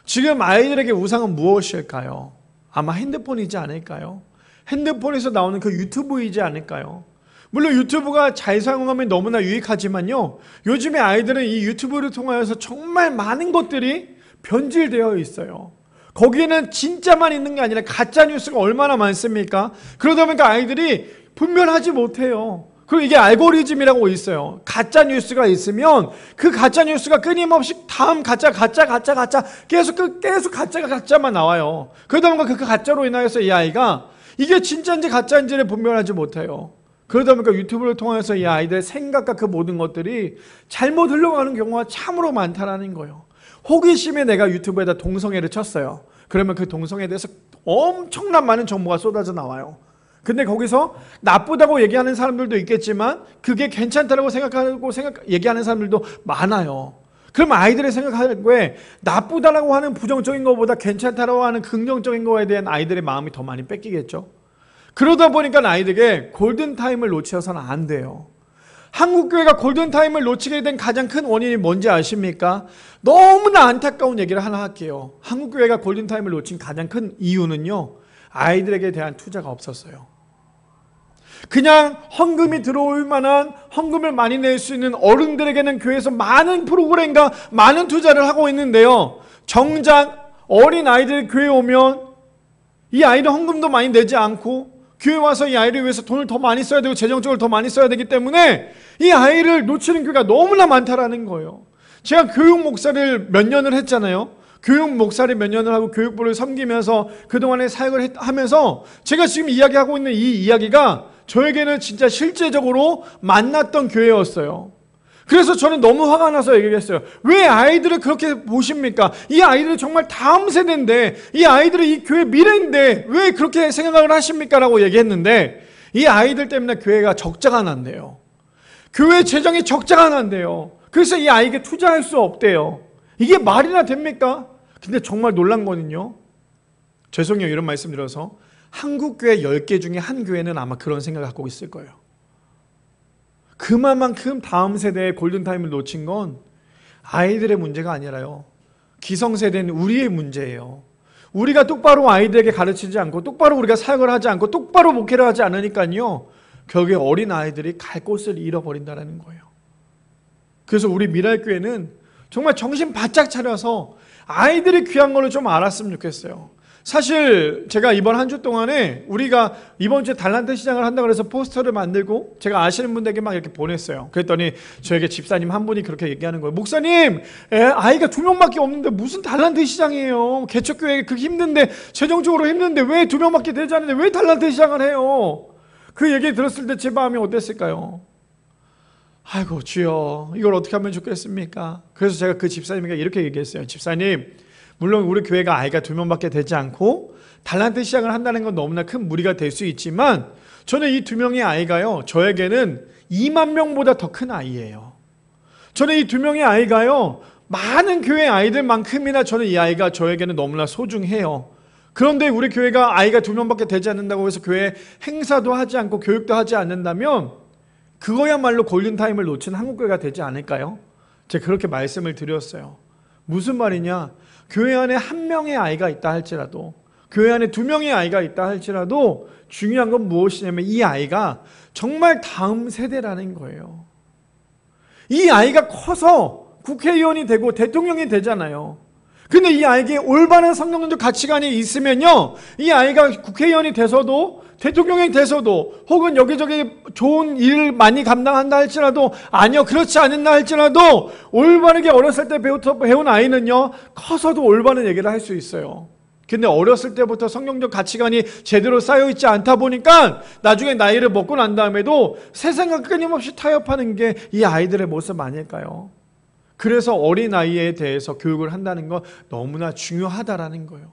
지금 아이들에게 우상은 무엇일까요? 아마 핸드폰이지 않을까요? 핸드폰에서 나오는 그 유튜브이지 않을까요? 물론 유튜브가 잘 사용하면 너무나 유익하지만요, 요즘에 아이들은 이 유튜브를 통하여서 정말 많은 것들이 변질되어 있어요. 거기에는 진짜만 있는 게 아니라 가짜 뉴스가 얼마나 많습니까? 그러다 보니까 아이들이 분별하지 못해요. 그리고 이게 알고리즘이라고 있어요. 가짜 뉴스가 있으면 그 가짜 뉴스가 끊임없이 다음 가짜 계속 가짜가 가짜만 나와요. 그러다 보니까 그 가짜로 인하여서 이 아이가 이게 진짜인지 가짜인지를 분별하지 못해요. 그러다 보니까 유튜브를 통해서 이 아이들의 생각과 그 모든 것들이 잘못 흘러가는 경우가 참으로 많다라는 거예요. 호기심에 내가 유튜브에다 동성애를 쳤어요. 그러면 그 동성애에 대해서 엄청난 많은 정보가 쏟아져 나와요. 근데 거기서 나쁘다고 얘기하는 사람들도 있겠지만 그게 괜찮다고 얘기하는 사람들도 많아요. 그럼 아이들의 생각하기에 나쁘다라고 하는 부정적인 것보다 괜찮다라고 하는 긍정적인 거에 대한 아이들의 마음이 더 많이 뺏기겠죠. 그러다 보니까 아이들에게 골든타임을 놓쳐서는 안 돼요. 한국교회가 골든타임을 놓치게 된 가장 큰 원인이 뭔지 아십니까? 너무나 안타까운 얘기를 하나 할게요. 한국교회가 골든타임을 놓친 가장 큰 이유는요, 아이들에게 대한 투자가 없었어요. 그냥 헌금이 들어올 만한, 헌금을 많이 낼 수 있는 어른들에게는 교회에서 많은 프로그램과 많은 투자를 하고 있는데요, 정작 어린 아이들 교회에 오면 이 아이들 헌금도 많이 내지 않고 교회 와서 이 아이를 위해서 돈을 더 많이 써야 되고 재정적으로 더 많이 써야 되기 때문에 이 아이를 놓치는 교회가 너무나 많다라는 거예요. 제가 교육 목사를 몇 년을 했잖아요. 교육 목사를 몇 년을 하고 교육부를 섬기면서 그동안에 사역을 하면서 제가 지금 이야기하고 있는 이 이야기가 저에게는 진짜 실제적으로 만났던 교회였어요. 그래서 저는 너무 화가 나서 얘기했어요. 왜 아이들을 그렇게 보십니까? 이 아이들은 정말 다음 세대인데, 이 아이들은 이 교회 미래인데 왜 그렇게 생각을 하십니까? 라고 얘기했는데, 이 아이들 때문에 교회가 적자가 난대요. 교회 재정이 적자가 난대요. 그래서 이 아이에게 투자할 수 없대요. 이게 말이나 됩니까? 근데 정말 놀란 거는요, 죄송해요 이런 말씀 드려서, 한국교회 10개 중에 한 교회는 아마 그런 생각을 갖고 있을 거예요. 그만큼 다음 세대의 골든타임을 놓친 건 아이들의 문제가 아니라요, 기성세대는 우리의 문제예요. 우리가 똑바로 아이들에게 가르치지 않고, 똑바로 우리가 사역을 하지 않고, 똑바로 목회를 하지 않으니까요, 결국에 어린 아이들이 갈 곳을 잃어버린다는 거예요. 그래서 우리 미랄교회는 정말 정신 바짝 차려서 아이들이 귀한 거를 좀 알았으면 좋겠어요. 사실 제가 이번 한 주 동안에 우리가 이번 주에 달란트 시장을 한다고 해서 포스터를 만들고 제가 아시는 분들에게 막 이렇게 보냈어요. 그랬더니 저에게 집사님 한 분이 그렇게 얘기하는 거예요. 목사님, 아이가 2명밖에 없는데 무슨 달란트 시장이에요? 개척교회 그렇게 힘든데, 재정적으로 힘든데 왜 2명밖에 되지 않는데 왜 달란트 시장을 해요? 그 얘기 들었을 때 제 마음이 어땠을까요? 아이고 주여, 이걸 어떻게 하면 좋겠습니까? 그래서 제가 그 집사님에게 이렇게 얘기했어요. 집사님, 물론 우리 교회가 아이가 2명밖에 되지 않고 달란트 시작을 한다는 건 너무나 큰 무리가 될 수 있지만, 저는 이 2명의 아이가요, 저에게는 2만 명보다 더 큰 아이예요. 저는 이 2명의 아이가요, 많은 교회 아이들만큼이나 저는 이 아이가 저에게는 너무나 소중해요. 그런데 우리 교회가 아이가 2명밖에 되지 않는다고 해서 교회 행사도 하지 않고 교육도 하지 않는다면 그거야말로 골든타임을 놓친 한국교회가 되지 않을까요? 제가 그렇게 말씀을 드렸어요. 무슨 말이냐, 교회 안에 1명의 아이가 있다 할지라도, 교회 안에 2명의 아이가 있다 할지라도 중요한 건 무엇이냐면 이 아이가 정말 다음 세대라는 거예요. 이 아이가 커서 국회의원이 되고 대통령이 되잖아요. 근데 이 아이에게 올바른 성경적 가치관이 있으면요, 이 아이가 국회의원이 돼서도 대통령이 돼서도 혹은 여기저기 좋은 일을 많이 감당한다 할지라도, 아니요 그렇지 않는다 할지라도 올바르게 어렸을 때 배운 아이는요, 커서도 올바른 얘기를 할 수 있어요. 근데 어렸을 때부터 성경적 가치관이 제대로 쌓여있지 않다 보니까 나중에 나이를 먹고 난 다음에도 세상과 끊임없이 타협하는 게 이 아이들의 모습 아닐까요? 그래서 어린아이에 대해서 교육을 한다는 건 너무나 중요하다라는 거예요.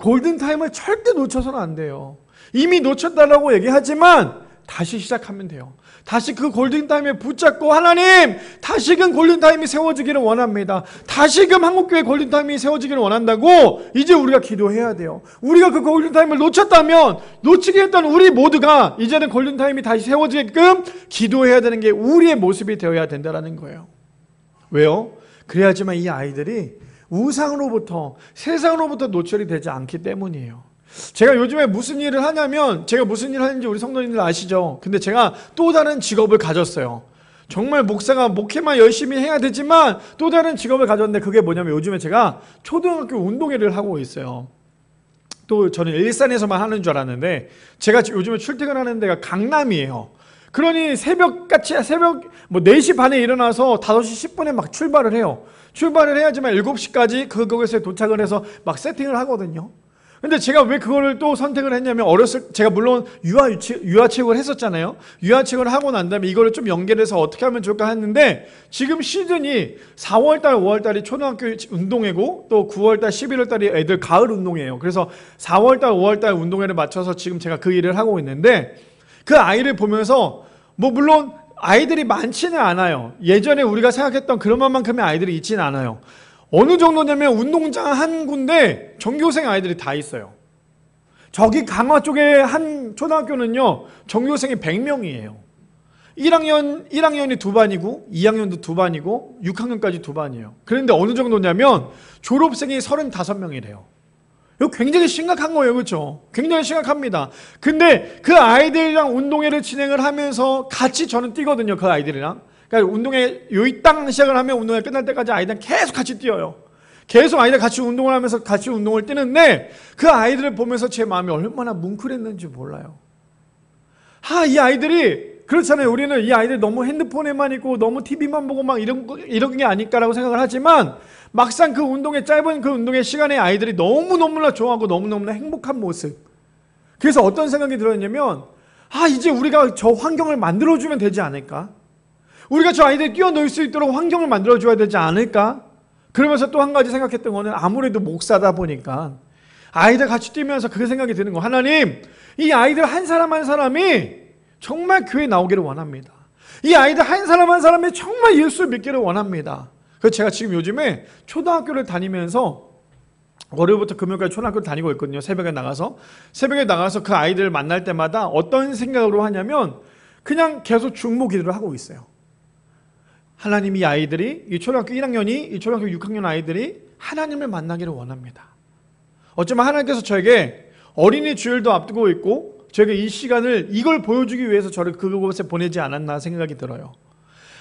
골든타임을 절대 놓쳐서는 안 돼요. 이미 놓쳤다라고 얘기하지만 다시 시작하면 돼요. 다시 그 골든타임에 붙잡고 하나님 다시금 골든타임이 세워지기를 원합니다. 다시금 한국교회 골든타임이 세워지기를 원한다고 이제 우리가 기도해야 돼요. 우리가 그 골든타임을 놓쳤다면 놓치게 했던 우리 모두가 이제는 골든타임이 다시 세워지게끔 기도해야 되는 게 우리의 모습이 되어야 된다는 거예요. 왜요? 그래야지만 이 아이들이 우상으로부터 세상으로부터 노출이 되지 않기 때문이에요. 제가 요즘에 무슨 일을 하냐면 제가 무슨 일을 하는지 우리 성도님들 아시죠? 근데 제가 또 다른 직업을 가졌어요. 정말 목사가 목회만 열심히 해야 되지만 또 다른 직업을 가졌는데 그게 뭐냐면 요즘에 제가 초등학교 운동회를 하고 있어요. 또 저는 일산에서만 하는 줄 알았는데 제가 요즘에 출퇴근하는 데가 강남이에요. 그러니 새벽 4시 반에 일어나서 5시 10분에 막 출발을 해요. 출발을 해야지만 7시까지 그곳에 도착을 해서 막 세팅을 하거든요. 근데 제가 왜 그거를 또 선택을 했냐면 제가 물론 유아체육을 했었잖아요. 유아체육을 하고 난 다음에 이거를 좀 연결해서 어떻게 하면 좋을까 했는데 지금 시즌이 4월달, 5월달이 초등학교 운동회고 또 9월달, 11월달이 애들 가을 운동회예요. 그래서 4월달, 5월달 운동회를 맞춰서 지금 제가 그 일을 하고 있는데 그 아이를 보면서 물론 아이들이 많지는 않아요. 예전에 우리가 생각했던 그런 만큼의 아이들이 있지는 않아요. 어느 정도냐면 운동장 한 군데 전교생 아이들이 다 있어요. 저기 강화 쪽에 한 초등학교는요 전교생이 100명이에요 1학년이 2반이고 2학년도 2반이고 6학년까지 2반이에요 그런데 어느 정도냐면 졸업생이 35명이래요 이거 굉장히 심각한 거예요. 그렇죠? 굉장히 심각합니다. 근데 그 아이들이랑 운동회를 진행을 하면서 같이 저는 뛰거든요. 그 아이들이랑. 그러니까 운동회 요이땅 시작을 하면 운동회 끝날 때까지 아이들은 계속 같이 뛰어요. 계속 아이들 같이 운동을 하면서 같이 운동을 뛰는데 그 아이들을 보면서 제 마음이 얼마나 뭉클했는지 몰라요. 이 아이들이 그렇잖아요. 우리는 이 아이들 너무 핸드폰에만 있고 너무 TV만 보고 막 이런 게 아닐까라고 생각을 하지만 막상 그 운동회 짧은 그 운동회 시간에 아이들이 너무너무나 좋아하고 너무너무나 행복한 모습. 그래서 어떤 생각이 들었냐면 이제 우리가 저 환경을 만들어주면 되지 않을까? 우리가 저 아이들이 뛰어놀 수 있도록 환경을 만들어줘야 되지 않을까? 그러면서 또 한 가지 생각했던 거는 아무래도 목사다 보니까 아이들 같이 뛰면서 그 생각이 드는 거. 하나님, 이 아이들 한 사람 한 사람이 정말 교회에 나오기를 원합니다. 이 아이들 한 사람 한 사람이 정말 예수를 믿기를 원합니다. 그래서 제가 지금 요즘에 초등학교를 다니면서 월요일부터 금요일까지 초등학교를 다니고 있거든요. 새벽에 나가서 그 아이들을 만날 때마다 어떤 생각으로 하냐면 그냥 계속 중보 기도를 하고 있어요. 하나님, 이 아이들이 이 초등학교 1학년이 이 초등학교 6학년 아이들이 하나님을 만나기를 원합니다. 어쩌면 하나님께서 저에게 어린이 주일도 앞두고 있고 저에게 이 시간을 이걸 보여주기 위해서 저를 그곳에 보내지 않았나 생각이 들어요.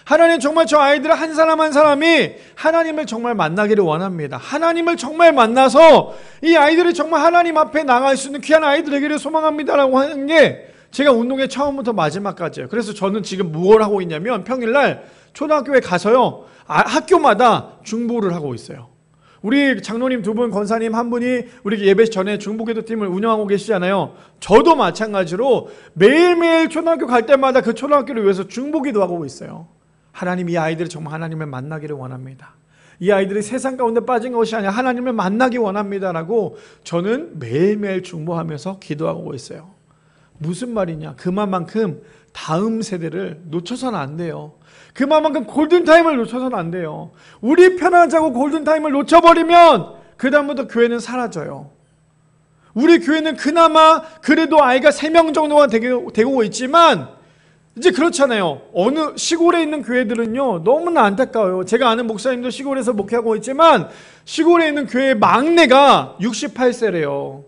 하나님, 정말 저 아이들 한 사람 한 사람이 하나님을 정말 만나기를 원합니다. 하나님을 정말 만나서 이 아이들이 정말 하나님 앞에 나갈 수 있는 귀한 아이들 되기를 소망합니다라고 하는 게 제가 운동회 처음부터 마지막까지예요. 그래서 저는 지금 뭘 하고 있냐면 평일날 초등학교에 가서요 학교마다 중보를 하고 있어요. 우리 장로님 2분, 권사님 1분이 우리 예배 전에 중보기도팀을 운영하고 계시잖아요. 저도 마찬가지로 매일매일 초등학교 갈 때마다 그 초등학교를 위해서 중보기도 하고 있어요. 하나님, 이 아이들이 정말 하나님을 만나기를 원합니다. 이 아이들이 세상 가운데 빠진 것이 아니라 하나님을 만나기 원합니다라고 저는 매일매일 중보하면서 기도하고 있어요. 무슨 말이냐? 그만큼 다음 세대를 놓쳐서는 안 돼요. 그만큼 골든타임을 놓쳐서는 안 돼요. 우리 편하자고 골든타임을 놓쳐버리면 그 다음부터 교회는 사라져요. 우리 교회는 그나마 그래도 아이가 3명 정도가 되고 있지만 이제 그렇잖아요. 어느 시골에 있는 교회들은요 너무나 안타까워요. 제가 아는 목사님도 시골에서 목회하고 있지만 시골에 있는 교회의 막내가 68세래요.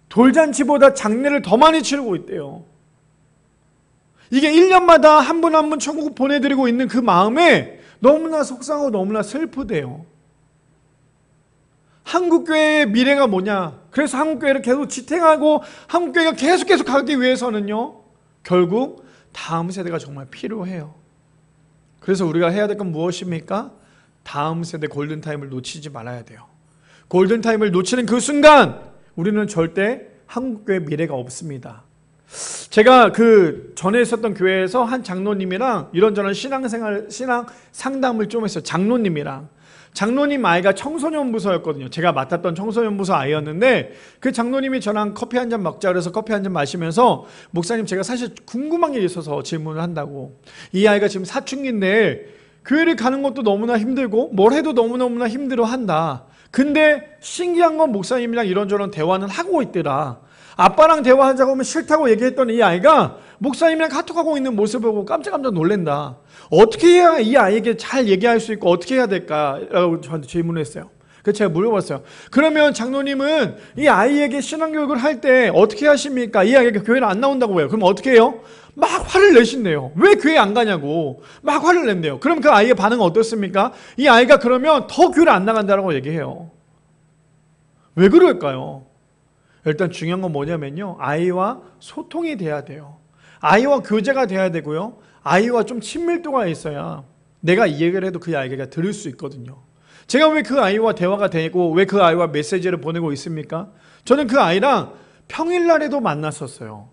돌잔치보다 장례를 더 많이 치르고 있대요. 이게 1년마다 한 분 한 분 천국 보내드리고 있는 그 마음에 너무나 속상하고 너무나 슬프대요. 한국교회의 미래가 뭐냐? 그래서 한국교회를 계속 지탱하고 한국교회가 계속 가기 위해서는요 결국 다음 세대가 정말 필요해요. 그래서 우리가 해야 될 건 무엇입니까? 다음 세대 골든타임을 놓치지 말아야 돼요. 골든타임을 놓치는 그 순간 우리는 절대 한국교회의 미래가 없습니다. 제가 그 전에 있었던 교회에서 한 장로님이랑 이런저런 신앙 상담을 좀 했어요. 장로님이랑 장로님 아이가 청소년부서였거든요. 제가 맡았던 청소년부서 아이였는데 그 장로님이 저랑 커피 한 잔 먹자 그래서 커피 한 잔 마시면서 목사님 제가 사실 궁금한 게 있어서 질문을 한다고. 이 아이가 지금 사춘기인데 교회를 가는 것도 너무나 힘들고 뭘 해도 너무너무나 힘들어한다. 근데 신기한 건 목사님이랑 이런저런 대화는 하고 있더라. 아빠랑 대화하자고 하면 싫다고 얘기했던 이 아이가 목사님이랑 카톡하고 있는 모습을 보고 깜짝깜짝 놀란다. 어떻게 해야 이 아이에게 잘 얘기할 수 있고 어떻게 해야 될까라고 저한테 질문을 했어요. 그래서 제가 물어봤어요. 그러면 장로님은 이 아이에게 신앙교육을 할 때 어떻게 하십니까? 이 아이가 교회를 안 나온다고 해요. 그럼 어떻게 해요? 막 화를 내신대요. 왜 교회 안 가냐고 막 화를 낸대요. 그럼 그 아이의 반응은 어떻습니까? 이 아이가 그러면 더 교회를 안 나간다고 얘기해요. 왜 그럴까요? 일단 중요한 건 뭐냐면요. 아이와 소통이 돼야 돼요. 아이와 교제가 돼야 되고요. 아이와 좀 친밀도가 있어야 내가 이 얘기를 해도 그 아이가 들을 수 있거든요. 제가 왜 그 아이와 대화가 되고 왜 그 아이와 메시지를 보내고 있습니까? 저는 그 아이랑 평일날에도 만났었어요.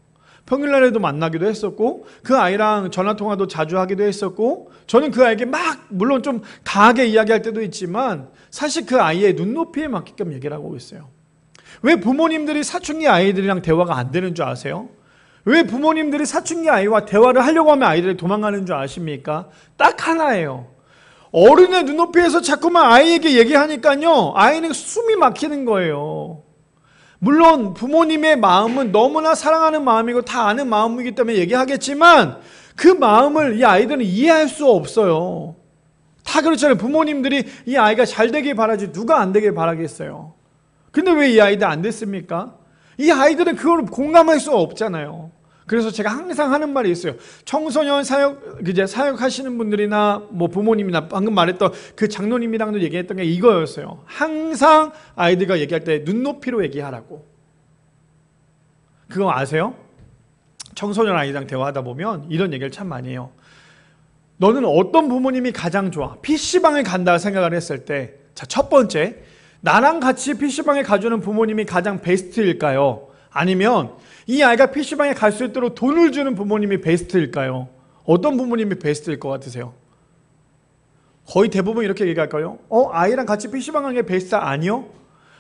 평일날에도 만나기도 했었고 그 아이랑 전화통화도 자주 하기도 했었고 저는 그 아이에게 막 물론 좀 강하게 이야기할 때도 있지만 사실 그 아이의 눈높이에 맞게끔 얘기를 하고 있어요. 왜 부모님들이 사춘기 아이들이랑 대화가 안 되는 줄 아세요? 왜 부모님들이 사춘기 아이와 대화를 하려고 하면 아이들이 도망가는 줄 아십니까? 딱 하나예요. 어른의 눈높이에서 자꾸만 아이에게 얘기하니까요. 아이는 숨이 막히는 거예요. 물론 부모님의 마음은 너무나 사랑하는 마음이고 다 아는 마음이기 때문에 얘기하겠지만 그 마음을 이 아이들은 이해할 수 없어요. 다 그렇잖아요. 부모님들이 이 아이가 잘 되길 바라지 누가 안 되길 바라겠어요. 근데 왜 이 아이들 안 됐습니까? 이 아이들은 그걸 공감할 수 없잖아요. 그래서 제가 항상 하는 말이 있어요. 청소년 사역하시는 분들이나 뭐 부모님이나 방금 말했던 그 장로님이랑도 얘기했던 게 이거였어요. 항상 아이들과 얘기할 때 눈높이로 얘기하라고. 그거 아세요? 청소년 아이랑 대화하다 보면 이런 얘기를 참 많이 해요. 너는 어떤 부모님이 가장 좋아? PC방에 간다 생각을 했을 때, 자, 첫 번째, 나랑 같이 PC방에 가주는 부모님이 가장 베스트일까요? 아니면 이 아이가 PC방에 갈 수 있도록 돈을 주는 부모님이 베스트일까요? 어떤 부모님이 베스트일 것 같으세요? 거의 대부분 이렇게 얘기할까요? 아이랑 같이 PC방 가는 게 베스트 아니요?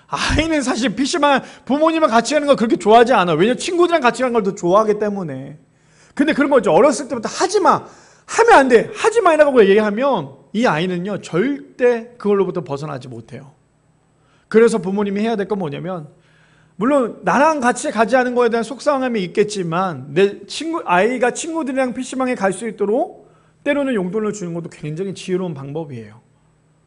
아이는 사실 PC방 부모님이랑 같이 가는 걸 그렇게 좋아하지 않아. 왜냐면 친구들이랑 같이 가는 걸 더 좋아하기 때문에. 근데 그런 거죠. 어렸을 때부터 하지마, 하면 안 돼, 하지마 이라고 얘기하면 이 아이는요 절대 그걸로부터 벗어나지 못해요. 그래서 부모님이 해야 될 건 뭐냐면, 물론 나랑 같이 가지 않은 거에 대한 속상함이 있겠지만 아이가 친구들이랑 PC방에 갈 수 있도록 때로는 용돈을 주는 것도 굉장히 지혜로운 방법이에요.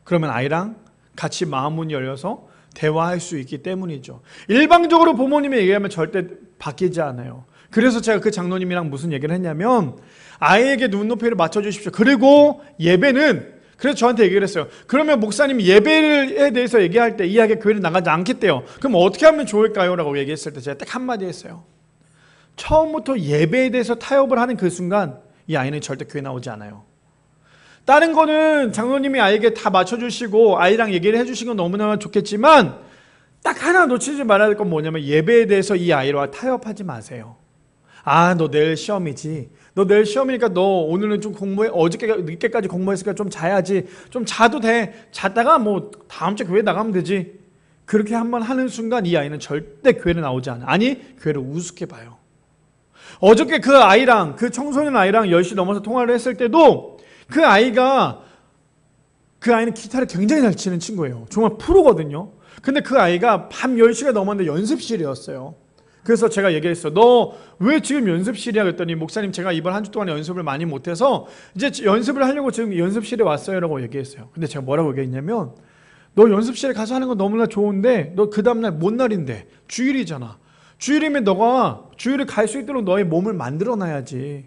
그러면 아이랑 같이 마음문이 열려서 대화할 수 있기 때문이죠. 일방적으로 부모님이 얘기하면 절대 바뀌지 않아요. 그래서 제가 그 장로님이랑 무슨 얘기를 했냐면, 아이에게 눈높이를 맞춰주십시오. 그리고 예배는, 그래서 저한테 얘기를 했어요. 그러면 목사님 예배에 대해서 얘기할 때 이 아이가 교회를 나가지 않겠대요. 그럼 어떻게 하면 좋을까요? 라고 얘기했을 때 제가 딱 한마디 했어요. 처음부터 예배에 대해서 타협을 하는 그 순간 이 아이는 절대 교회 나오지 않아요. 다른 거는 장로님이 아이에게 다 맞춰주시고 아이랑 얘기를 해주신 건 너무나 좋겠지만 딱 하나 놓치지 말아야 될 건 뭐냐면, 예배에 대해서 이 아이와 타협하지 마세요. 너 내일 시험이지. 너 내일 시험이니까 너 오늘은 좀 공부해. 어저께 늦게까지 공부했으니까 좀 자야지. 좀 자도 돼. 잤다가 뭐 다음 주에 교회 나가면 되지. 그렇게 한번 하는 순간 이 아이는 절대 교회를 나오지 않아. 아니, 교회를 우습게 봐요. 어저께 그 아이랑, 그 청소년 아이랑 10시 넘어서 통화를 했을 때도 그 아이는 기타를 굉장히 잘 치는 친구예요. 정말 프로거든요. 근데 그 아이가 밤 10시가 넘었는데 연습실이었어요. 그래서 제가 얘기했어. 너 왜 지금 연습실이야? 그랬더니, 목사님 제가 이번 한 주 동안 연습을 많이 못해서 이제 연습을 하려고 지금 연습실에 왔어요 라고 얘기했어요. 근데 제가 뭐라고 얘기했냐면, 너 연습실에 가서 하는 건 너무나 좋은데 너 그 다음날 뭔 날인데? 주일이잖아. 주일이면 너가 주일에 갈 수 있도록 너의 몸을 만들어 놔야지.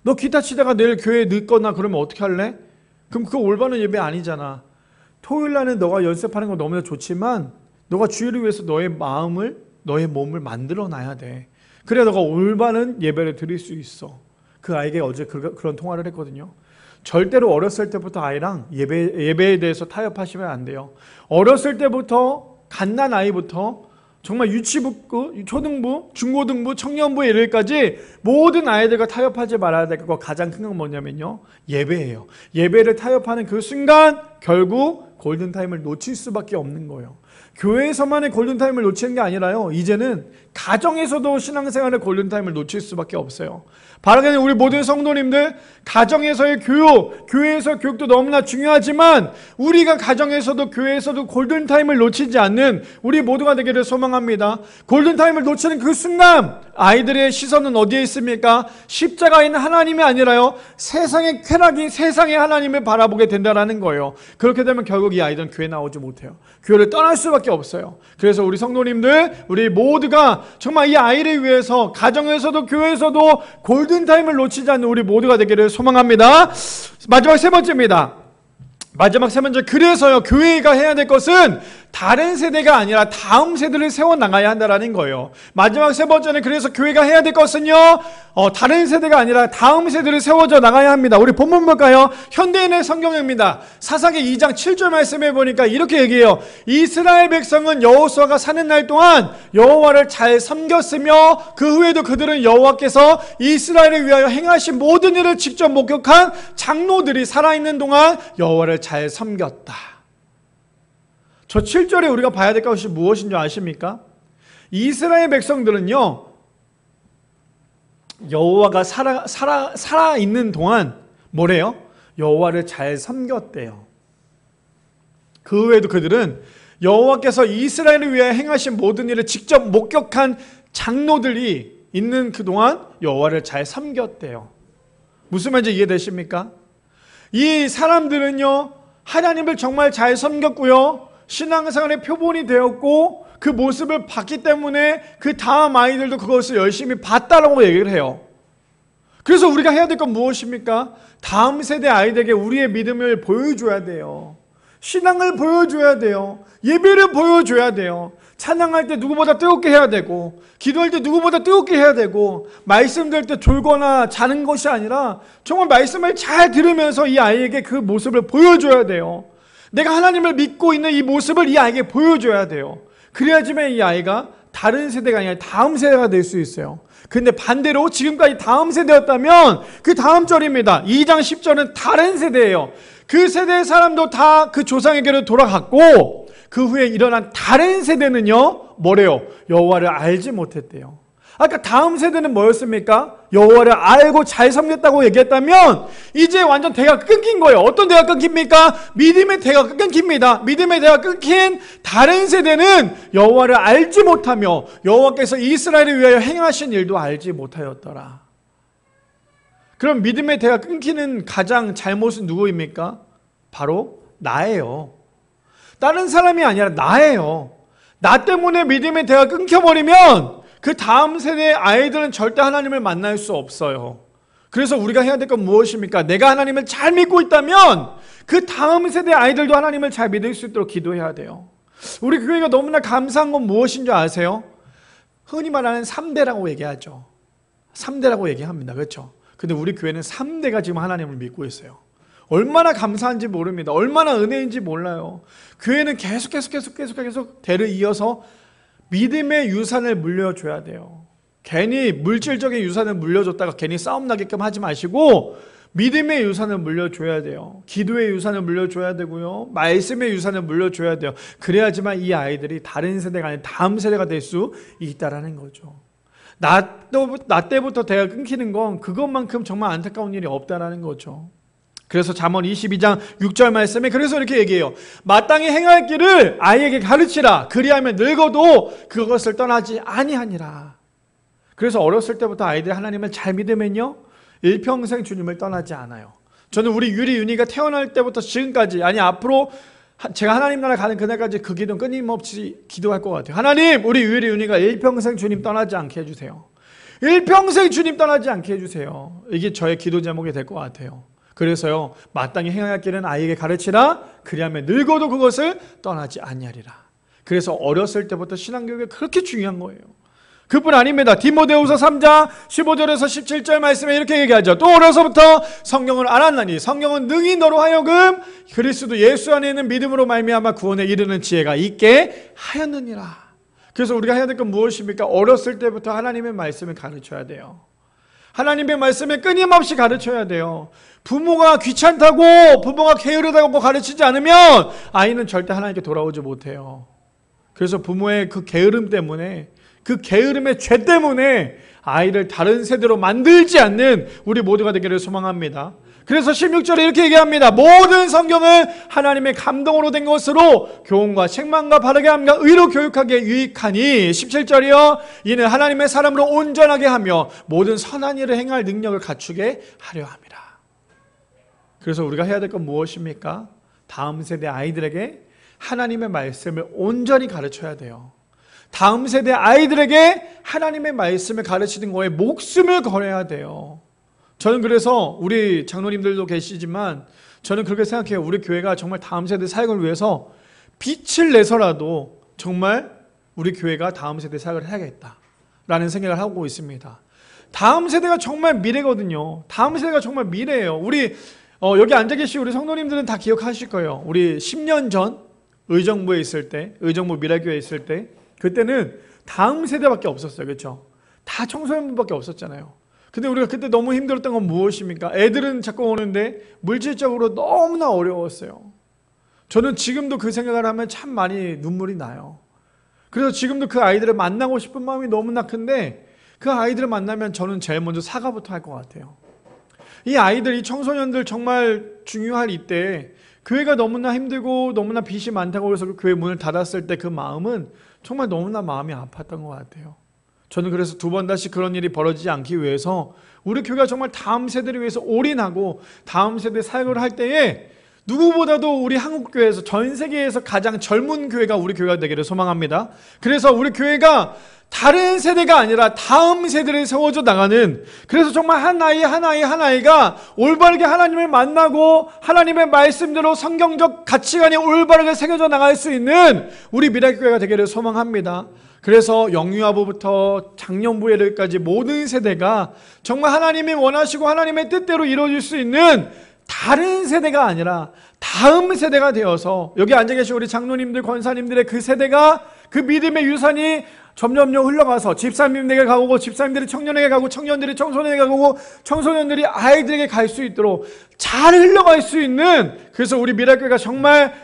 너 기타 치다가 내일 교회에 늦거나 그러면 어떻게 할래? 그럼 그거 올바른 예배 아니잖아. 토요일 날은 너가 연습하는 건 너무나 좋지만 너가 주일을 위해서 너의 마음을, 너의 몸을 만들어 놔야 돼. 그래야 너가 올바른 예배를 드릴 수 있어. 그 아이에게 어제 그런 통화를 했거든요. 절대로 어렸을 때부터 아이랑 예배에 대해서 타협하시면 안 돼요. 어렸을 때부터, 갓난 아이부터 정말 유치부, 초등부, 중고등부, 청년부에 이르기까지 모든 아이들과 타협하지 말아야 될 거 가장 큰 건 뭐냐면요, 예배예요. 예배를 타협하는 그 순간 결국 골든타임을 놓칠 수밖에 없는 거예요. 교회에서만의 골든타임을 놓치는 게 아니라요, 이제는 가정에서도 신앙생활의 골든타임을 놓칠 수밖에 없어요. 바라기는 우리 모든 성도님들, 가정에서의 교육, 교회에서 교육도 너무나 중요하지만 우리가 가정에서도 교회에서도 골든타임을 놓치지 않는 우리 모두가 되기를 소망합니다. 골든타임을 놓치는 그 순간 아이들의 시선은 어디에 있습니까? 십자가에 있는 하나님이 아니라요, 세상의 쾌락이 세상의 하나님을 바라보게 된다는 거예요. 그렇게 되면 결국 이 아이들은 교회 나오지 못해요. 교회를 떠날 수밖에 없어요. 그래서 우리 성도님들, 우리 모두가 정말 이 아이를 위해서 가정에서도 교회에서도 골든타임을 놓치지 않는 우리 모두가 되기를 소망합니다. 마지막 세 번째입니다. 마지막 세 번째, 그래서요, 교회가 해야 될 것은 다른 세대가 아니라 다음 세대를 세워나가야 한다는 거예요. 마지막 세 번째는, 그래서 교회가 해야 될 것은요, 다른 세대가 아니라 다음 세대를 세워져 나가야 합니다. 우리 본문 볼까요? 현대인의 성경입니다. 사사기 2장 7절 말씀해 보니까 이렇게 얘기해요. 이스라엘 백성은 여호수아가 사는 날 동안 여호와를 잘 섬겼으며 그 후에도 그들은 여호와께서 이스라엘을 위하여 행하신 모든 일을 직접 목격한 장로들이 살아있는 동안 여호와를 잘 섬겼다. 저 7절에 우리가 봐야 될 것이 무엇인 줄 아십니까? 이스라엘 백성들은요, 여호와가 살아있는 동안 뭐래요? 여호와를 잘 섬겼대요. 그 외에도 그들은 여호와께서 이스라엘을 위해 행하신 모든 일을 직접 목격한 장로들이 있는 그동안 여호와를 잘 섬겼대요. 무슨 말인지 이해되십니까? 이 사람들은요, 하나님을 정말 잘 섬겼고요, 신앙생활의 표본이 되었고 그 모습을 봤기 때문에 그 다음 아이들도 그것을 열심히 봤다라고 얘기를 해요. 그래서 우리가 해야 될 건 무엇입니까? 다음 세대 아이들에게 우리의 믿음을 보여줘야 돼요. 신앙을 보여줘야 돼요. 예배를 보여줘야 돼요. 찬양할 때 누구보다 뜨겁게 해야 되고, 기도할 때 누구보다 뜨겁게 해야 되고, 말씀 들을 때 졸거나 자는 것이 아니라 정말 말씀을 잘 들으면서 이 아이에게 그 모습을 보여줘야 돼요. 내가 하나님을 믿고 있는 이 모습을 이 아이에게 보여줘야 돼요. 그래야지만 이 아이가 다른 세대가 아니라 다음 세대가 될 수 있어요. 근데 반대로 지금까지 다음 세대였다면 그 다음 절입니다. 2장 10절은 다른 세대예요. 그 세대의 사람도 다 그 조상에게로 돌아갔고 그 후에 일어난 다른 세대는요, 뭐래요? 여호와를 알지 못했대요. 아까 다음 세대는 뭐였습니까? 여호와를 알고 잘 섬겼다고 얘기했다면 이제 완전 대가 끊긴 거예요. 어떤 대가 끊깁니까? 믿음의 대가 끊깁니다. 믿음의 대가 끊긴 다른 세대는 여호와를 알지 못하며 여호와께서 이스라엘을 위하여 행하신 일도 알지 못하였더라. 그럼 믿음의 대가 끊기는 가장 잘못은 누구입니까? 바로 나예요. 다른 사람이 아니라 나예요. 나 때문에 믿음의 대가 끊겨버리면 그 다음 세대의 아이들은 절대 하나님을 만날 수 없어요. 그래서 우리가 해야 될 건 무엇입니까? 내가 하나님을 잘 믿고 있다면 그 다음 세대 아이들도 하나님을 잘 믿을 수 있도록 기도해야 돼요. 우리 교회가 너무나 감사한 건 무엇인 줄 아세요? 흔히 말하는 3대라고 얘기하죠. 3대라고 얘기합니다. 그렇죠? 근데 우리 교회는 3대가 지금 하나님을 믿고 있어요. 얼마나 감사한지 모릅니다. 얼마나 은혜인지 몰라요. 교회는 계속 대를 이어서 믿음의 유산을 물려줘야 돼요. 괜히 물질적인 유산을 물려줬다가 괜히 싸움 나게끔 하지 마시고 믿음의 유산을 물려줘야 돼요. 기도의 유산을 물려줘야 되고요. 말씀의 유산을 물려줘야 돼요. 그래야지만 이 아이들이 다른 세대가 아닌 다음 세대가 될 수 있다라는 거죠. 나 때부터 대가 끊기는 건 그것만큼 정말 안타까운 일이 없다라는 거죠. 그래서 잠언 22장 6절 말씀에 그래서 이렇게 얘기해요. 마땅히 행할 길을 아이에게 가르치라. 그리하면 늙어도 그것을 떠나지 아니하니라. 그래서 어렸을 때부터 아이들이 하나님을 잘 믿으면요, 일평생 주님을 떠나지 않아요. 저는 우리 유리 윤희가 태어날 때부터 지금까지, 아니 앞으로 제가 하나님 나라 가는 그날까지 그 기도는 끊임없이 기도할 것 같아요. 하나님, 우리 유리 윤희가 일평생 주님 떠나지 않게 해주세요. 일평생 주님 떠나지 않게 해주세요. 이게 저의 기도 제목이 될 것 같아요. 그래서요, 마땅히 행할 길은 아이에게 가르치라. 그리하면 늙어도 그것을 떠나지 아니하리라. 그래서 어렸을 때부터 신앙교육이 그렇게 중요한 거예요. 그뿐 아닙니다. 디모데후서 3장 15절에서 17절 말씀에 이렇게 얘기하죠. 또 어려서부터 성경을 알았나니 성경은 능히 너로 하여금 그리스도 예수 안에 있는 믿음으로 말미암아 구원에 이르는 지혜가 있게 하였느니라. 그래서 우리가 해야 될 건 무엇입니까? 어렸을 때부터 하나님의 말씀을 가르쳐야 돼요. 하나님의 말씀을 끊임없이 가르쳐야 돼요. 부모가 귀찮다고, 부모가 게으르다고 가르치지 않으면 아이는 절대 하나님께 돌아오지 못해요. 그래서 부모의 그 게으름 때문에, 그 게으름의 죄 때문에 아이를 다른 세대로 만들지 않는 우리 모두가 되기를 소망합니다. 그래서 16절에 이렇게 얘기합니다. 모든 성경은 하나님의 감동으로 된 것으로 교훈과 책망과 바르게 함과 의로 교육하기에 유익하니 17절이요. 이는 하나님의 사람으로 온전하게 하며 모든 선한 일을 행할 능력을 갖추게 하려 함이라. 그래서 우리가 해야 될 건 무엇입니까? 다음 세대 아이들에게 하나님의 말씀을 온전히 가르쳐야 돼요. 다음 세대 아이들에게 하나님의 말씀을 가르치는 거에 목숨을 걸어야 돼요. 저는 그래서 우리 장로님들도 계시지만 저는 그렇게 생각해요. 우리 교회가 정말 다음 세대 사역을 위해서 빛을 내서라도 정말 우리 교회가 다음 세대 사역을 해야겠다라는 생각을 하고 있습니다. 다음 세대가 정말 미래거든요. 다음 세대가 정말 미래예요. 우리 여기 앉아 계신 우리 성도님들은 다 기억하실 거예요. 우리 10년 전 의정부에 있을 때, 의정부 미라교회에 있을 때 그때는 다음 세대밖에 없었어요. 그렇죠? 다 청소년분밖에 없었잖아요. 근데 우리가 그때 너무 힘들었던 건 무엇입니까? 애들은 자꾸 오는데 물질적으로 너무나 어려웠어요. 저는 지금도 그 생각을 하면 참 많이 눈물이 나요. 그래서 지금도 그 아이들을 만나고 싶은 마음이 너무나 큰데 그 아이들을 만나면 저는 제일 먼저 사과부터 할 것 같아요. 이 아이들, 이 청소년들 정말 중요할 이때 교회가 너무나 힘들고 너무나 빚이 많다고 해서 그 교회 문을 닫았을 때 그 마음은 정말 너무나 마음이 아팠던 것 같아요. 저는 그래서 두 번 다시 그런 일이 벌어지지 않기 위해서 우리 교회가 정말 다음 세대를 위해서 올인하고 다음 세대 사역을 할 때에 누구보다도 우리 한국교회에서 전 세계에서 가장 젊은 교회가 우리 교회가 되기를 소망합니다. 그래서 우리 교회가 다른 세대가 아니라 다음 세대를 세워져 나가는, 그래서 정말 한 아이가 올바르게 하나님을 만나고 하나님의 말씀대로 성경적 가치관이 올바르게 새겨져 나갈 수 있는 우리 미라교회가 되기를 소망합니다. 그래서 영유아부부터 장년부회까지 모든 세대가 정말 하나님이 원하시고 하나님의 뜻대로 이루어질 수 있는 다른 세대가 아니라 다음 세대가 되어서 여기 앉아 계신 우리 장로님들, 권사님들의 그 세대가, 그 믿음의 유산이 점점점 흘러가서 집사님에게 가고, 집사님들이 청년에게 가고, 청년들이 청소년에게 가고, 청소년들이 아이들에게 갈 수 있도록 잘 흘러갈 수 있는, 그래서 우리 미라교회가 정말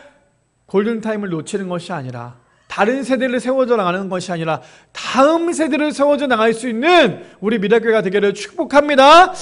골든타임을 놓치는 것이 아니라 다른 세대를 세워져 나가는 것이 아니라 다음 세대를 세워져 나갈 수 있는 우리 미라교회가 되기를 축복합니다.